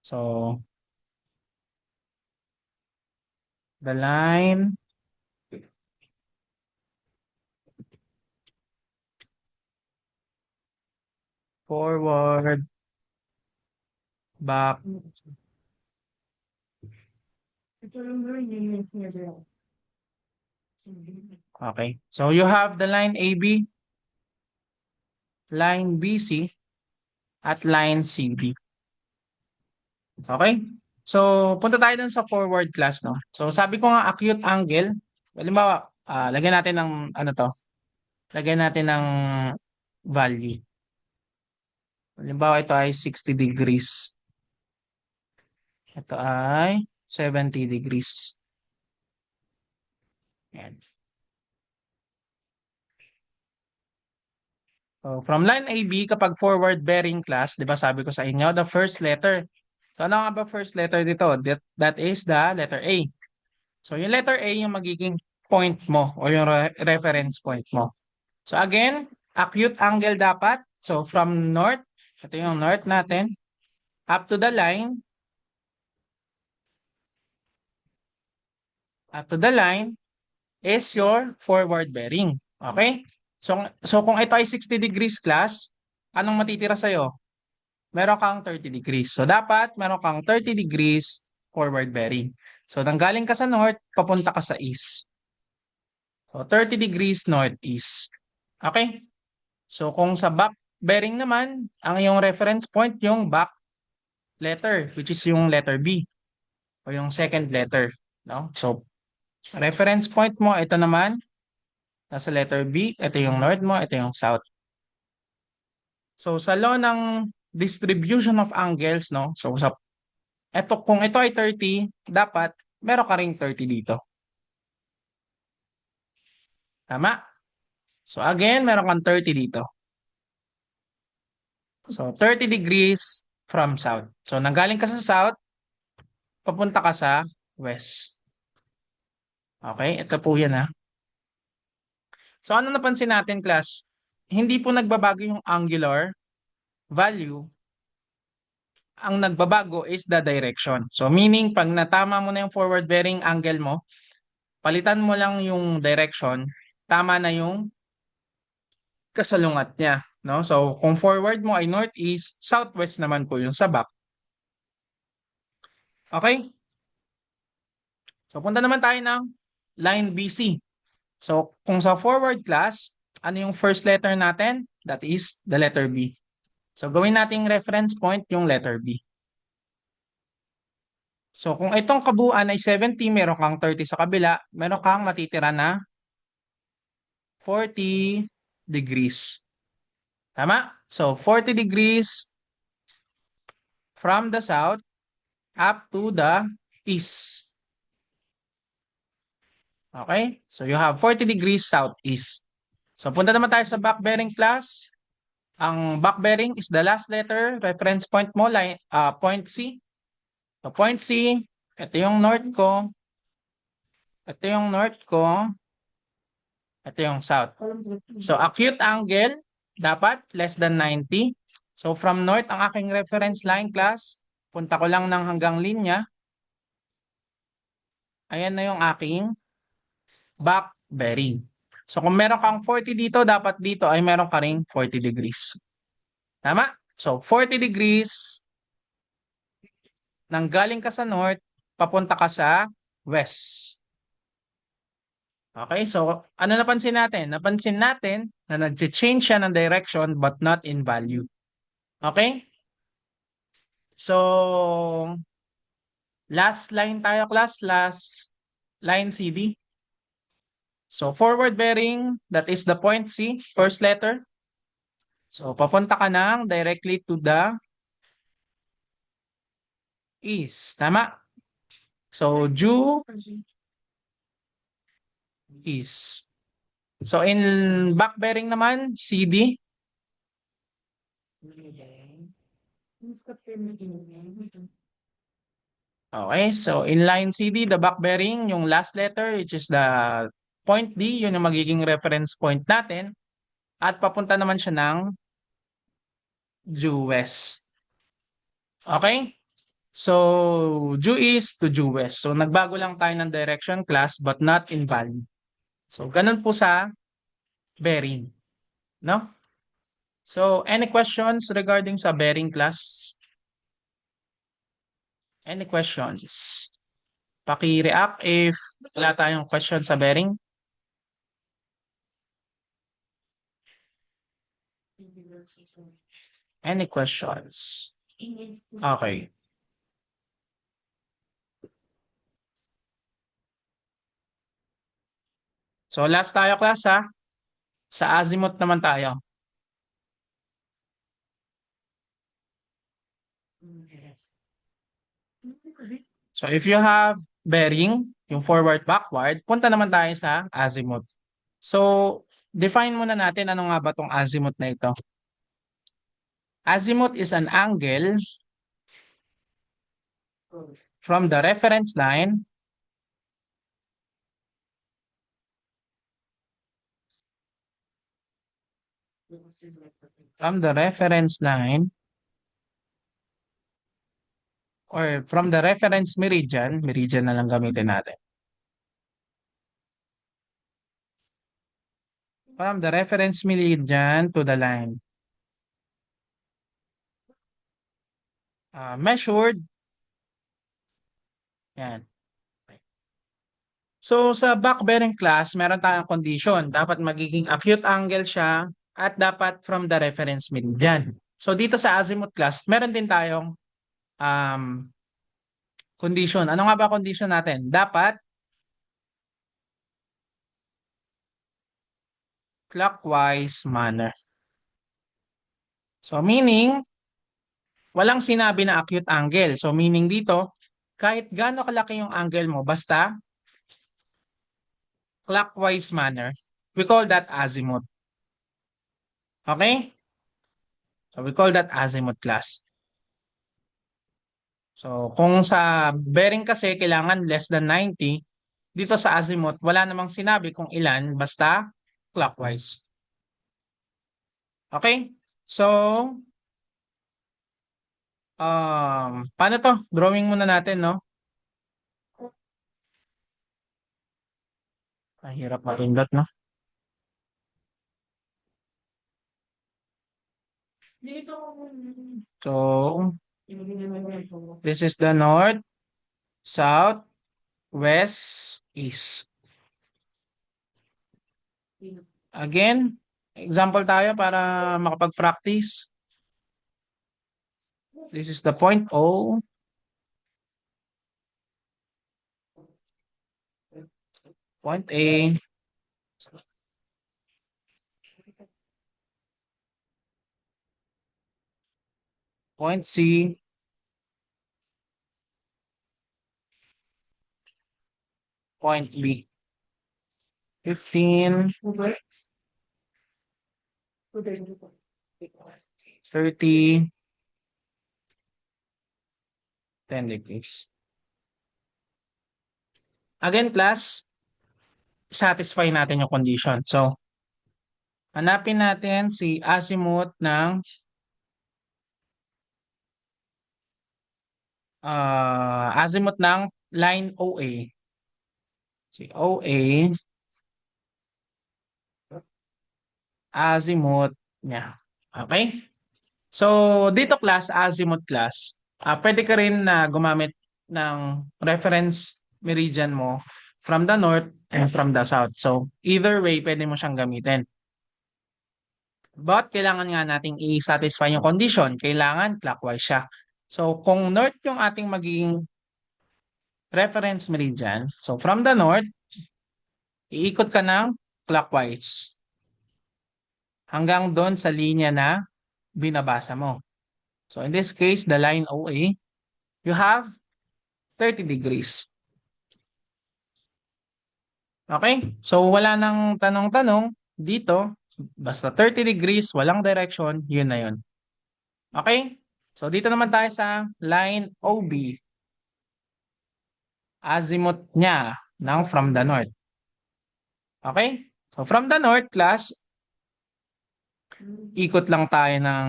So, the line forward, back. Okay. So, you have the line AB, line BC, at line CB. Okay? So, punta tayo dun sa forward class, no? So, sabi ko nga acute angle. Halimbawa, lagyan natin ng ano to? Lagyan natin ng value. Halimbawa, ito ay 60 degrees. Ito ay 70 degrees. Yan. So, from line AB, kapag forward bearing class, di ba sabi ko sa inyo, the first letter. So, ano nga ba first letter dito? That is the letter A. So, yung letter A yung magiging point mo o yung reference point mo. So, again, acute angle dapat. So, from north, ito yung north natin, up to the line, is your forward bearing. Okay? So kung ito ay 60 degrees class, anong matitira sa'yo? Meron kang 30 degrees. So dapat meron kang 30 degrees forward bearing. So nanggaling ka sa north, papunta ka sa east. So 30 degrees northeast. Okay? So kung sa back bearing naman, ang iyong reference point yung back letter, which is yung letter B o yung second letter. No? So reference point mo, ito naman, nasa letter B, ito yung north mo, ito yung south. So sa law ng distribution of angles, no? So kung ito ay 30, dapat meron ka ring 30 dito. Tama? So again, meron kang 30 dito. So 30 degrees from south. So nanggaling ka sa south, papunta ka sa west. Okay, ito po yan ha. So ano napansin natin, class? Hindi po nagbabago yung angular value. Ang nagbabago is the direction. So meaning, pag natama mo na yung forward bearing angle mo, palitan mo lang yung direction, tama na yung kasalungat niya. No? So kung forward mo ay northeast, southwest naman po yung sa back. Okay? So punta naman tayo ng line BC. So kung sa forward class, ano yung first letter natin? That is the letter B. So gawin nating reference point yung letter B. So kung itong kabuuan ay 70, meron kang 30 sa kabila, meron kang matitira na 40 degrees. Tama? So 40 degrees from the south up to the east. Okay? So you have 40 degrees southeast. So punta naman tayo sa back bearing class. Ang back bearing is the last letter, reference point mo, line, point C. So point C, ito yung north ko, ito yung north ko, ito yung south. So acute angle, dapat less than 90. So from north, ang aking reference line class, punta ko lang ng hanggang linya. Ayan na yung aking back bearing. So kung meron kang 40 dito, dapat dito ay meron ka ring 40 degrees. Tama? So 40 degrees, nang galing ka sa north, papunta ka sa west. Okay, so ano napansin natin? Napansin natin na nag-change siya ng direction but not in value. Okay? So, last line tayo class, last line CD. So, forward bearing, that is the point C, first letter. So, papunta ka nang directly to the east. Tama? So, due east. So, in back bearing naman, CD. Okay, so in line CD, the back bearing, yung last letter, which is the point D, yun yung magiging reference point natin. At papunta naman siya ng due west. Okay? So, due east to due west. So, nagbago lang tayo ng direction class but not in value. So, ganun po sa bearing. No? So, any questions regarding sa bearing class? Any questions? Paki-react if wala tayong question sa bearing. Any questions? Okay. So last tayo class ha. Sa azimuth naman tayo. So if you have bearing, yung forward backward, punta naman tayo sa azimuth. So define muna natin ano nga ba tong azimuth na ito. Azimuth is an angle from the reference line or from the reference meridian, meridian na lang gamitin natin. From the reference meridian to the line. Measured. Yan. So sa back bearing class, meron tayong condition. Dapat magiging acute angle siya at dapat from the reference meridian. So dito sa azimuth class, meron din tayong um, condition. Ano nga ba condition natin? Dapat clockwise manner. So meaning, walang sinabi na acute angle. So meaning dito, kahit gaano kalaki yung angle mo, basta clockwise manner. We call that azimuth. Okay? So we call that azimuth class. So kung sa bearing kasi kailangan less than 90, dito sa azimuth wala namang sinabi kung ilan, basta clockwise. Okay? So, paano to? Drawing muna natin, no? Mahirap matindot, no? So, this is the north, south, west, east. Again, example tayo para makapag-practice. This is the point O. Point A. Point C. Point B. 15, 30, 10 degrees. Again, class, satisfy natin yung condition. So, hanapin natin si azimuth ng azimuth ng line OA. Si OA, azimuth niya. Okay? So, dito class, azimuth class, pwede ka rin na gumamit ng reference meridian mo from the north and from the south. So, either way, pwede mo siyang gamitin. But, kailangan nga nating i-satisfy yung condition. Kailangan clockwise siya. So, kung north yung ating magiging reference meridian, so from the north, iikot ka ng clockwise hanggang doon sa linya na binabasa mo. So, in this case, the line OA, you have 30 degrees. Okay? So, wala nang tanong-tanong dito. Basta 30 degrees, walang direction, yun na yun. Okay? So, dito naman tayo sa line OB. Azimuth niya ng from the north. Okay? So, from the north, class, ikot lang tayo ng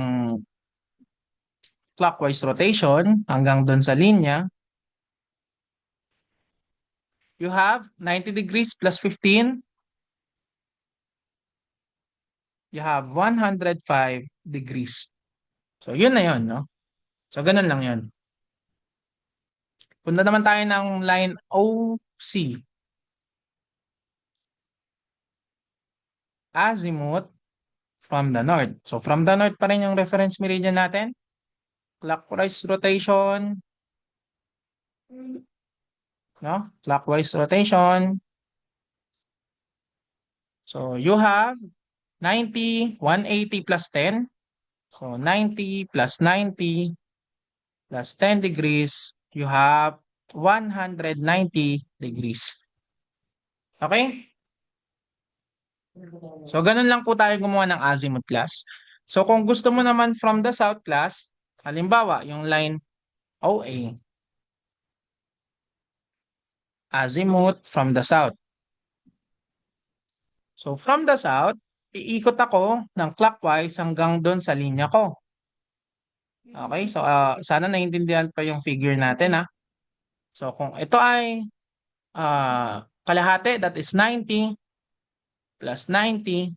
clockwise rotation hanggang doon sa linya. You have 90 degrees plus 15. You have 105 degrees. So, yun na yun, no? So, ganun lang yun. Punta naman tayo ng line OC. Azimuth from the north. So, from the north pa rin yung reference meridian natin. Clockwise rotation. No? Clockwise rotation. So, you have 90, 180 plus 10. So, 90 plus 90 plus 10 degrees. You have 190 degrees. Okay? So, ganun lang po tayo gumawa ng azimuth class. So, kung gusto mo naman from the south class, halimbawa, yung line OA, azimuth from the south. So, from the south, iikot ako ng clockwise hanggang doon sa linya ko. Okay? So, sana naiintindihan pa yung figure natin, ha? So, kung ito ay kalahati, that is 90 plus 90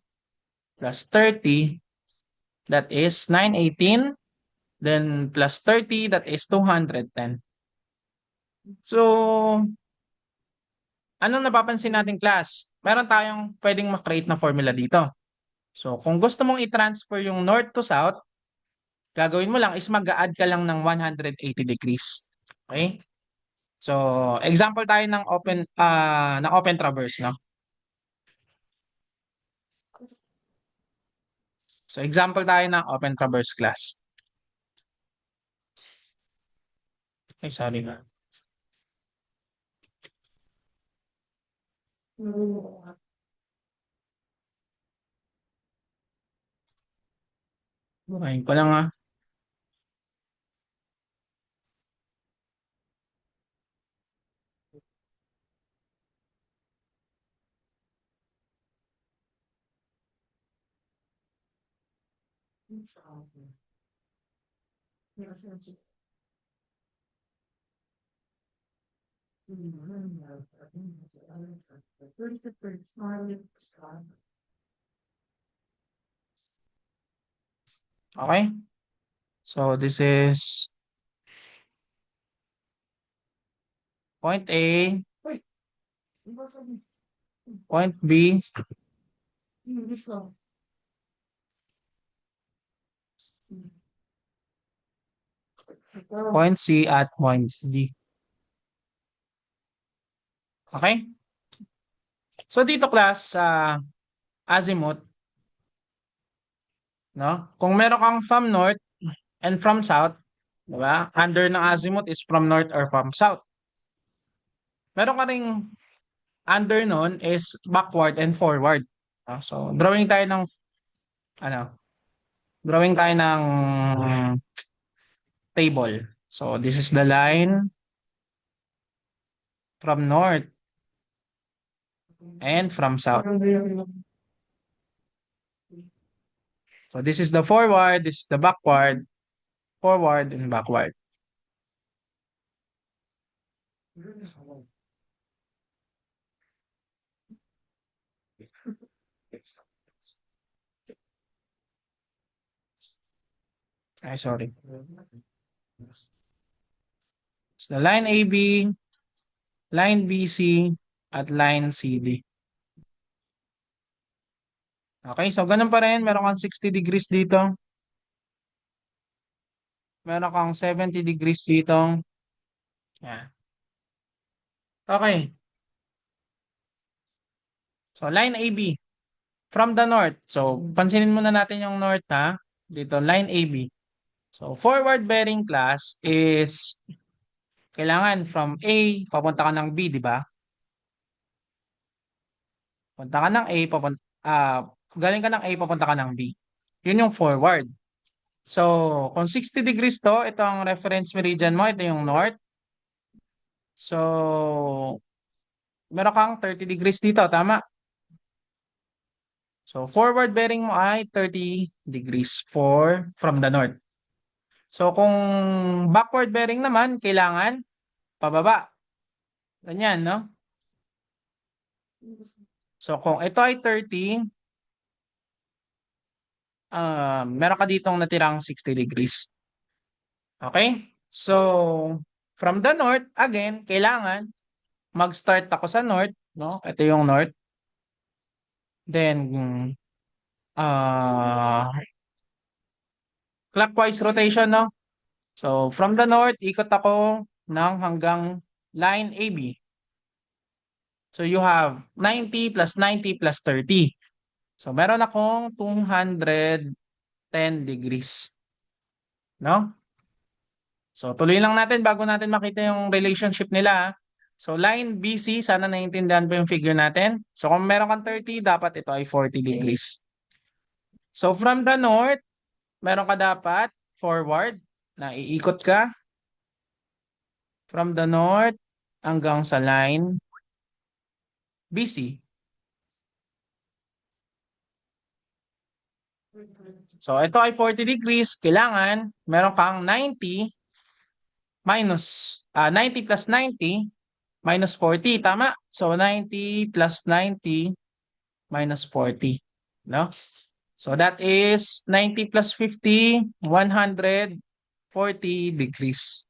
plus 30, that is 918. Then plus 30, that is 210. So, anong napapansin natin class? Meron tayong pwedeng makreate na formula dito. So, kung gusto mong i-transfer yung north to south, gagawin mo lang is mag-add ka lang ng 180 degrees. Okay? So, example tayo ng open traverse, no? So, example tayo ng open traverse class. Ay, sorry na. Ayun ko lang ah. Okay? So this is point A, point B, point C, at point D. Okay? So dito class sa azimuth, no? Kung meron kang from north and from south, di ba? Under ng azimuth is from north or from south. Meron ka ring under nun is backward and forward. No? So drawing tayo ng ano, drawing tayo ng table. So this is the line from north and from south. So this is the forward, this is the backward, forward and backward. Ay, sorry. It's the line AB, line BC, at line CD. Okay, so ganun pa rin. Meron kang 60 degrees dito. Meron kang 70 degrees dito. Yan. Okay. So, line AB. From the north. So, pansinin muna natin yung north ha. Dito, line AB. So, forward bearing class is kailangan from A, papunta ka ng B, di ba? Punta ka ng A, galing ka ng A, papunta ka ng B. Yun yung forward. So, kung 60 degrees to, ito ang reference meridian mo, ito yung north. So, meron kang 30 degrees dito, tama? So, forward bearing mo ay 30 degrees from the north. So, kung backward bearing naman, kailangan pababa. Ganyan, no? So, kung ito ay 30, meron ka ditong natirang 60 degrees. Okay? So, from the north, again, kailangan mag-start ako sa north, no? Ito yung north. Then, uh, clockwise rotation, no? So, from the north, ikot ako ng hanggang line AB. So, you have 90 plus 90 plus 30. So, meron akong 210 degrees. No? So, tuloy lang natin bago natin makita yung relationship nila. So, line BC, sana naiintindihan po yung figure natin. So, kung meron kang 30, dapat ito ay 40 degrees. So, from the north, meron ka dapat forward na iikot ka from the north hanggang sa line BC. So, ito ay 40 degrees. Kailangan meron kang 90 90 plus 90 minus 40. Tama? So, 90 plus 90 minus 40. No? So, that is 90 plus 50, 140 degrees.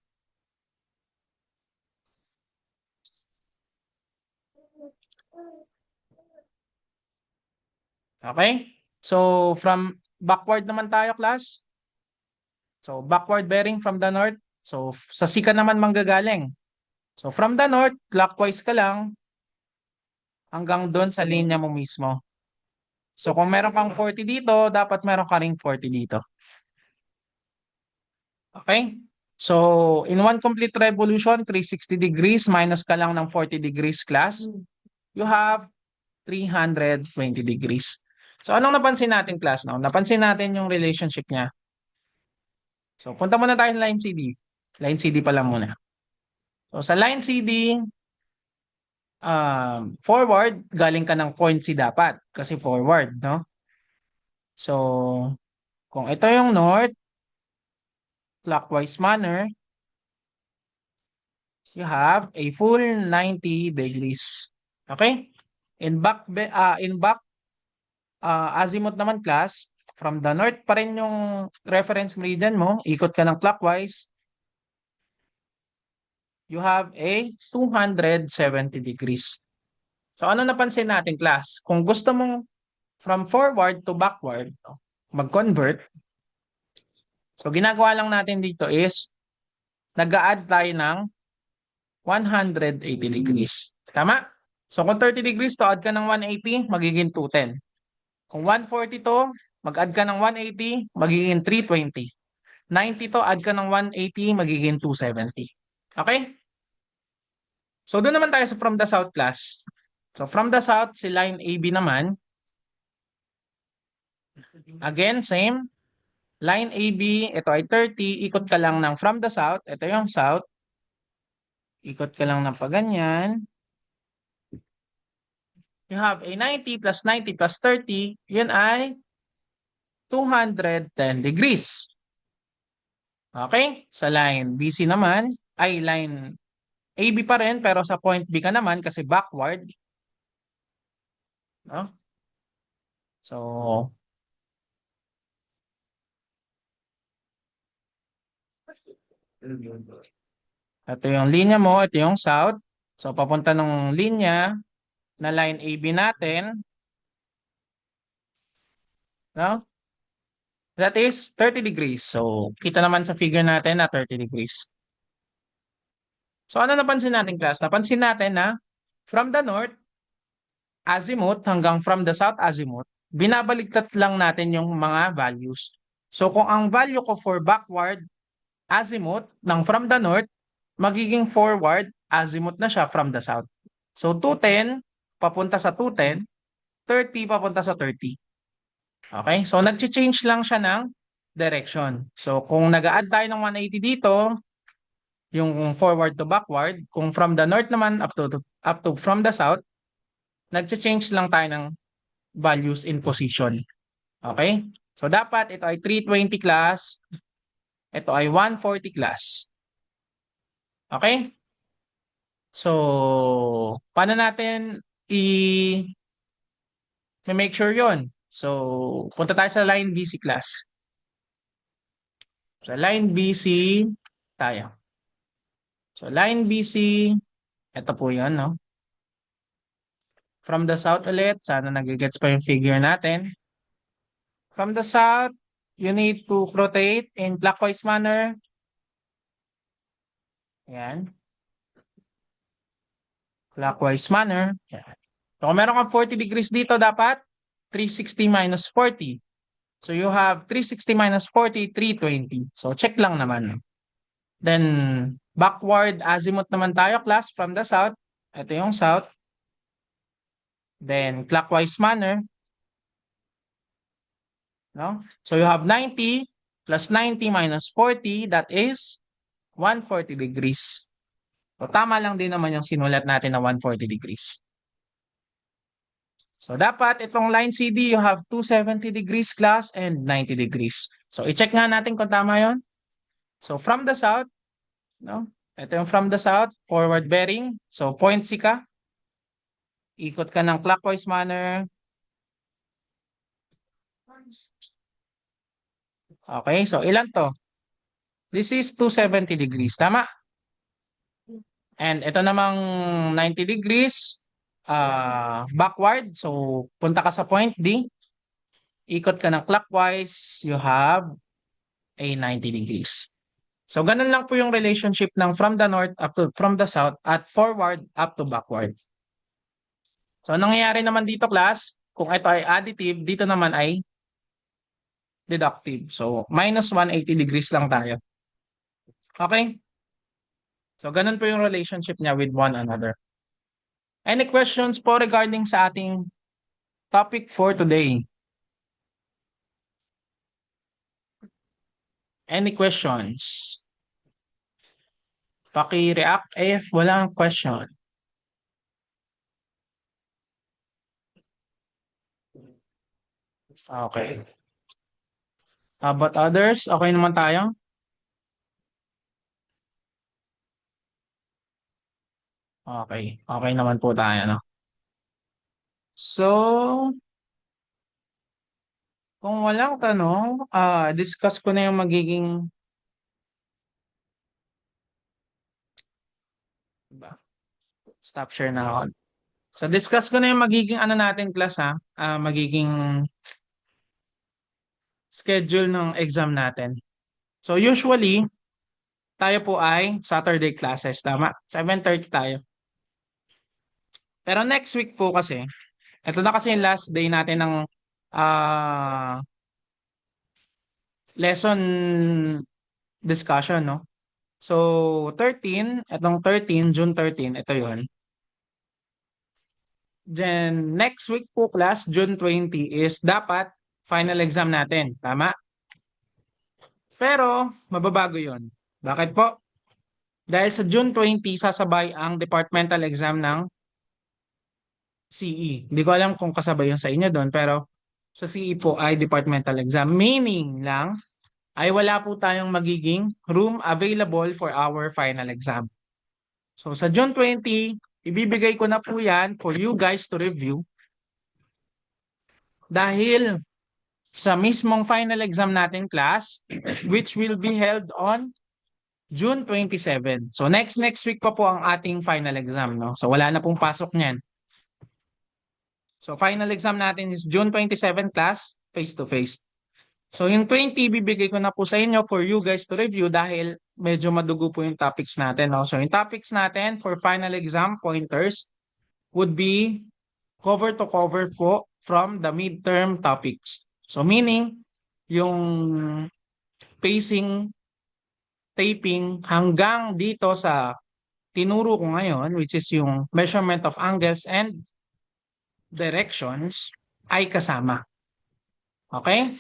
Okay? So, from backward naman tayo, class. So, backward bearing from the north. So, sa sika naman manggagaling. So, from the north, clockwise ka lang hanggang doon sa linya mo mismo. So, kung meron kang 40 dito, dapat meron ka ring 40 dito. Okay? So, in one complete revolution, 360 degrees, minus ka lang ng 40 degrees, class. You have 320 degrees. So, anong napansin natin, class? No? Napansin natin yung relationship niya. So, punta muna tayo sa line CD. Line CD pa lang muna. So, sa line CD, forward, galing ka ng point C dapat. Kasi forward, no? So, kung ito yung north, clockwise manner, you have a full 90 degrees. Okay? In back azimuth naman class, from the north pa rin yung reference meridian mo, ikot ka ng clockwise, you have a 270 degrees. So ano napansin natin class? Kung gusto mong from forward to backward, mag-convert, so ginagawa lang natin dito is nag-a-add tayo ng 180 degrees. Tama? So kung 30 degrees to, add ka ng 180, magiging 210. Kung 140 to, mag-add ka ng 180, magiging 320. 90 to, add ka ng 180, magiging 270. Okay? So doon naman tayo sa from the south class. So from the south, si line AB naman, again, same. Line AB, ito ay 30, ikot ka lang ng from the south, ito yung south, ikot ka lang ng paganyan. You have a 90 plus 90 plus 30, yun ay 210 degrees. Okay? Sa line BC naman, ay line AB pa rin, pero sa point B ka naman kasi backward. No? So, ito yung linya mo, ito yung south. So, papunta ng linya na line AB natin, no? That is 30 degrees. So, kita naman sa figure natin na 30 degrees. So, ano napansin natin, class? Napansin natin na from the north, azimuth, hanggang from the south, azimuth, binabaligtat lang natin yung mga values. So, kung ang value ko for backward, azimuth, ng from the north, magiging forward, azimuth na siya from the south. So, 210, papunta sa 210, 30, papunta sa 30. Okay? So, nag-change lang siya ng direction. So, kung nag-a-add tayo ng 180 dito, yung forward to backward, kung from the north naman up to from the south, nag-change lang tayo ng values in position. Okay? So, dapat ito ay 320 class, ito ay 140 class. Okay? So, paano natin make sure yon? So, punta tayo sa line BC class. Sa line BC tayo. So, line BC, ito po yun, no? From the south ulit, sana nagigets pa yung figure natin. From the south, you need to rotate in clockwise manner. Ayan. Clockwise manner. Ayan. So, kung meron kang 40 degrees dito, dapat 360 minus 40. So, you have 360 minus 40, 320. So, check lang naman. Then, backward azimuth naman tayo, class, from the south. Ito yung south. Then, clockwise manner. No? So, you have 90 plus 90 minus 40, that is 140 degrees. So, tama lang din naman yung sinulat natin na 140 degrees. So, dapat itong line CD, you have 270 degrees class and 90 degrees. So, i-check nga natin kung tama yon. So, from the south, no? Ito yung from the south, forward bearing. So, point C ka. Ikot ka ng clockwise manner. Okay, so ilan to? This is 270 degrees, tama? And ito namang 90 degrees backward. So, punta ka sa point D. Ikot ka ng clockwise, you have a 90 degrees. So, ganun lang po yung relationship ng from the north up to from the south at forward up to backward. So, nangyayari naman dito, class, kung ito ay additive, dito naman ay deductive. So, minus 180 degrees lang tayo. Okay? So, ganun po yung relationship niya with one another. Any questions po regarding sa ating topic for today? Any questions? Paki-react if walang question. Okay. How about others? Okay naman tayo? Okay. Okay naman po tayo, no? So, kung walang tanong, discuss ko na yung magiging ba? Stop share na ako. So, discuss ko na yung magiging ano natin class ha. Magiging schedule ng exam natin. So, usually, tayo po ay Saturday classes, tama? 7:30 tayo. Pero next week po kasi, ito na kasi yung last day natin ng ah, lesson discussion, no? So, 13, itong 13, June 13, ito yon. Then, next week po class, June 20, is dapat final exam natin. Tama? Pero, mababago yon. Bakit po? Dahil sa June 20, sasabay ang departmental exam ng CE. Hindi ko alam kung kasabay yun sa inyo doon, pero sa CE po ay departmental exam. Meaning lang, ay wala po tayong magiging room available for our final exam. So sa June 20, ibibigay ko na po yan for you guys to review dahil sa mismong final exam natin class, which will be held on June 27. So next week pa po ang ating final exam, no? So wala na pong pasok niyan. So final exam natin is June 27 class, face to face. So yung 20 bibigay ko na po sa inyo for you guys to review dahil medyo madugo po yung topics natin, no? So yung topics natin for final exam pointers would be cover to cover po from the midterm topics. So meaning yung pacing, taping hanggang dito sa tinuro ko ngayon, which is yung measurement of angles and directions ay kasama. Okay?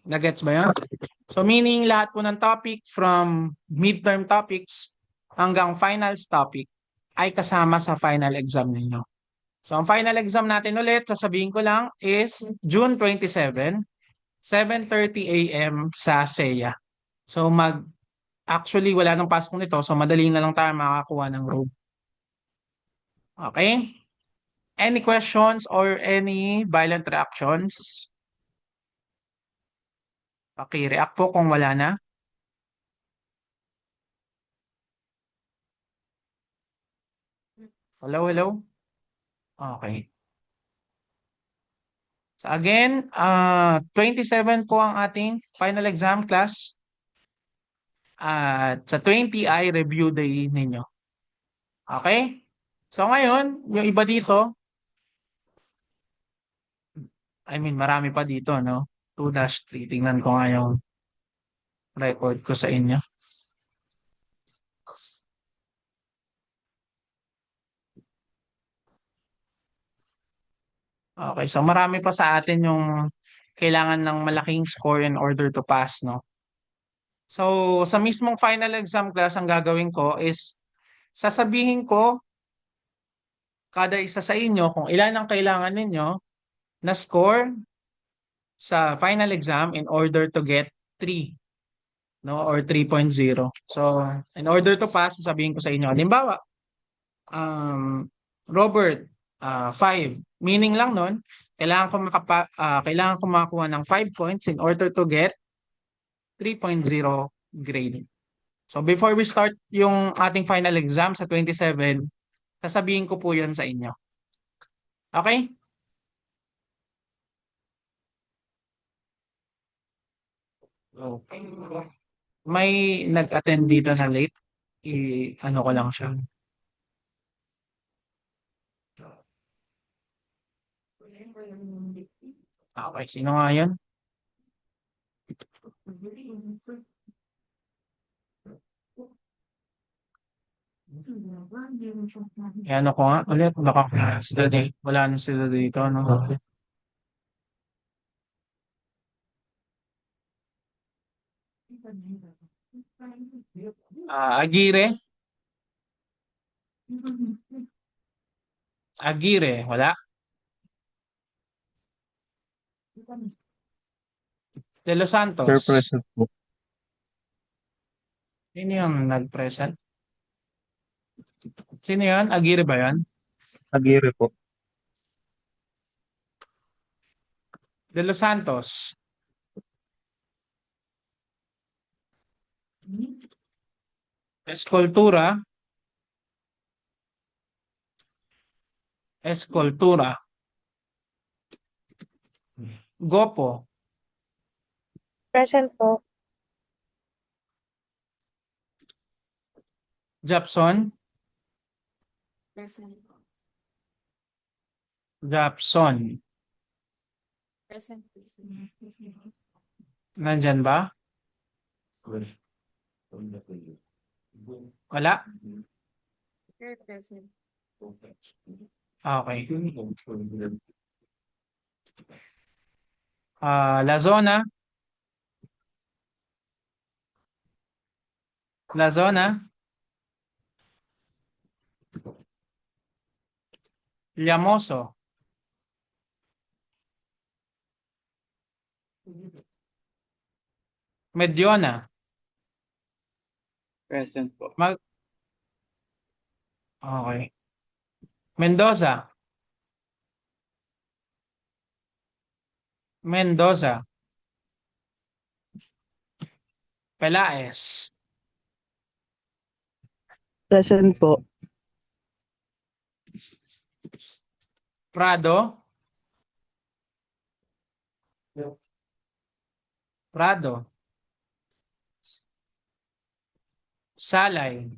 Nagets ba yun? So meaning lahat po ng topic from midterm topics hanggang finals topic ay kasama sa final exam ninyo. So ang final exam natin ulit, sasabihin ko lang, is June 27, 7:30 a.m. sa SEA. So actually wala nang pasok nito, so madali na lang tayo makakakuha ng room. Okay? Any questions or any violent reactions? Paki-react po kung wala na. Hello, hello? Okay. So again, 27 po ang ating final exam class. At sa 20 ay review day ninyo. Okay? So ngayon, yung iba dito, I mean marami pa dito, no? 2-3. Tingnan ko nga yung record ko sa inyo. Okay, so marami pa sa atin yung kailangan ng malaking score in order to pass, no? So, sa mismong final exam class, ang gagawin ko is sasabihin ko kada isa sa inyo kung ilan ang kailangan ninyo na score sa final exam in order to get 3, no, or 3.0. So, in order to pass, sasabihin ko sa inyo, halimbawa, Robert, 5. Meaning lang nun, kailangan ko makakuha ng 5 points in order to get 3.0 grade. So before we start yung ating final exam sa 27, sasabihin ko po yun sa inyo. Okay? Okay. May nag-attend dito na late. Ano ko lang siya. Okay, sino nga yun? Yan ako nga ulit. Baka wala na sila dito. No? Aguirre. Aguirre, wala. De Los Sir, Santos. present po. Sino yung nag-present? Sino yun? Aguirre ba yun? Aguirre po. De Los Santos. Escultura. Escultura. Gopo. Present po. Japson. Present po. Japson. Present po, sir. Nandyan ba? Wala? Sir, present. Okay. La Zona. La Zona. Llamoso. Mediona. Present po. Okay. Mendoza. Mendoza. Pelaez. Present po. Prado. Prado. Salay.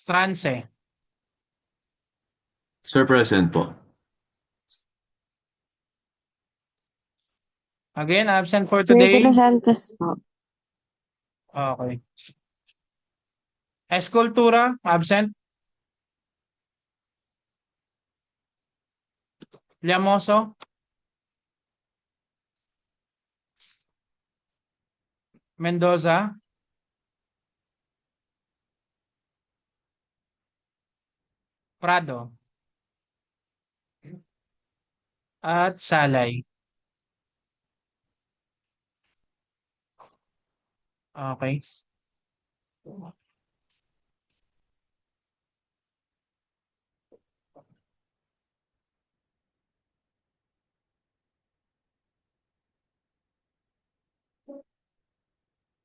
Trance. Sir, present po. Again, absent for Sir, De today. Los Santos po. Okay. Escultura, absent. Llamoso. Mendoza. Prado. At Salay. Okay.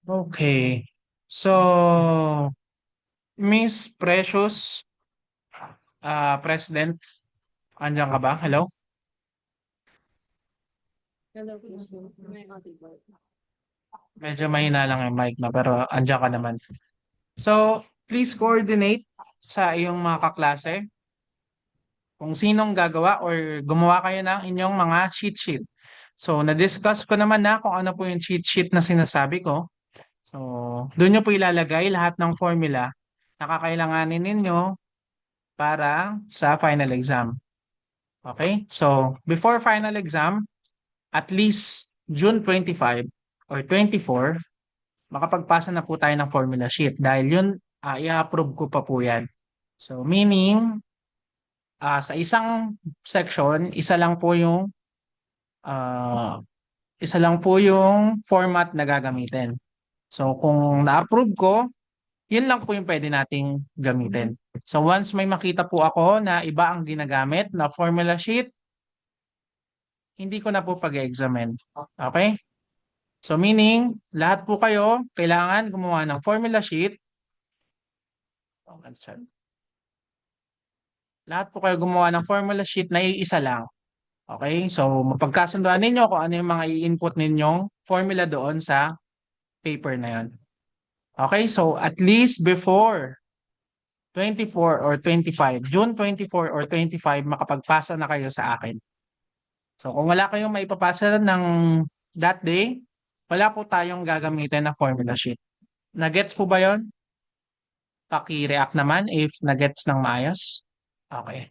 Okay. So, Miss Precious, President, andyan ka ba? Hello? Hello po, sir. May audible. Medyo mahina lang yung mic na, pero andyan ka naman. So, please coordinate sa iyong mga kaklase kung sinong gagawa or gumawa kayo ng inyong mga cheat sheet. So, na-discuss ko naman na kung ano po yung cheat sheet na sinasabi ko. So, doon nyo po ilalagay lahat ng formula na kakailanganin ninyo para sa final exam. Okay? So, before final exam, at least June 25 or 24, makapagpasa na po tayo ng formula sheet dahil yun, i-approve ko pa po yan. So, meaning, sa isang section, ah, isa lang po yung format na gagamitin. So, kung na-approve ko, yun lang po yung pwede nating gamitin. So, once may makita po ako na iba ang ginagamit na formula sheet, hindi ko na po pag-examine. Okay? So, meaning, lahat po kayo kailangan gumawa ng formula sheet. Lahat po kayo gumawa ng formula sheet na iisa lang. Okay? So, mapagkasunduan ninyo kung ano yung mga i-input ninyong formula doon sa paper na yun. Okay? So, at least before 24 or 25, June 24 or 25, makapagpasa na kayo sa akin. So, kung wala kayong maipapasa ng that day, wala po tayong gagamitin na formula sheet. Nagets po ba yon? Paki-react naman if nagets ng maayos. Okay.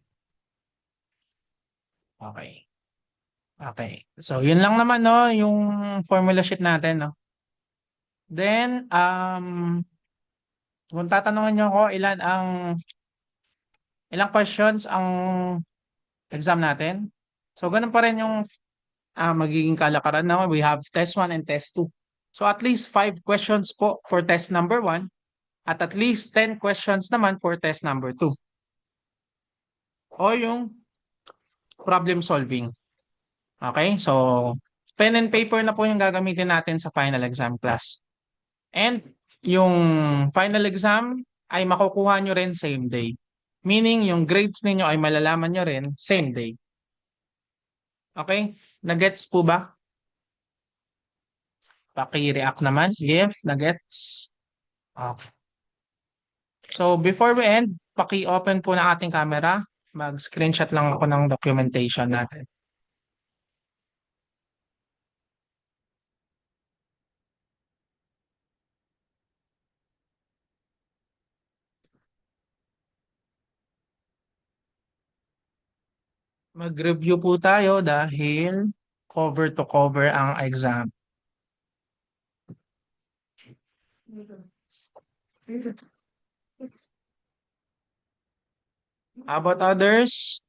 Okay. Okay. So, yun lang naman, no, yung formula sheet natin, no. Then, kung tatanungin niyo ako ilang questions ang exam natin. So, ganun pa rin yung magiging kalakaran na we have test 1 and test 2. So, at least 5 questions po for test number 1 at least 10 questions naman for test number 2. O yung problem solving. Okay? So, pen and paper na po yung gagamitin natin sa final exam class. And yung final exam ay makukuha nyo rin same day. Meaning, yung grades ninyo ay malalaman nyo rin same day. Okay? Nagets po ba? Paki-react naman if nagets. Okay. So, before we end, paki-open po ng ating camera. Mag-screenshot lang ako ng documentation natin. Mag-review po tayo dahil cover to cover ang exam. How about others?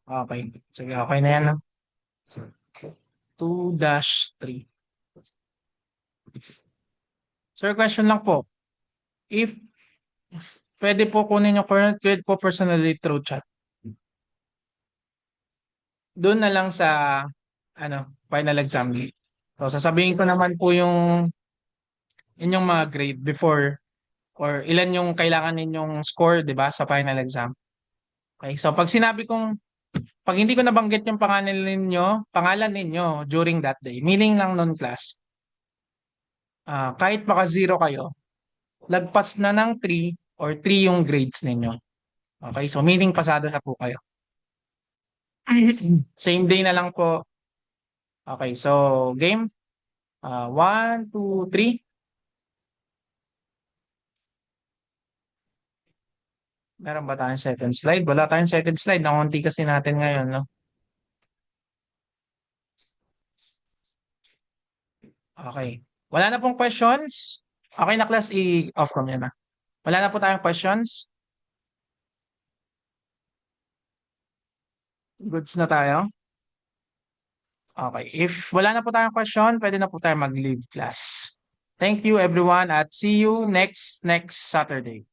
Okay. Sige, okay na yan. 2-3. Sir, question lang po. If pwede po kunin yung current grade po personally through chat. Doon na lang sa final exam. So, sasabihin ko naman po yung inyong mga grade before or ilan yung kailangan ninyong score, 'di ba, sa final exam. Okay? So, pag hindi ko nabanggit yung pangalan ninyo during that day, meaning lang non class, kahit baka zero kayo, lagpas na ng 3 or 3 yung grades ninyo. Okay? So, meaning pasado na po kayo. Same day na lang po. Okay, so game. 1, 2, 3. Meron ba tayong second slide? Wala tayong second slide. Nakunti kasi natin ngayon, no? Okay. Wala na pong questions? Okay na class, i-off ko muna. Wala na po tayong questions? Goods na tayo? Okay. If wala na po tayong question, pwede na po tayo mag-leave class. Thank you everyone at see you next Saturday.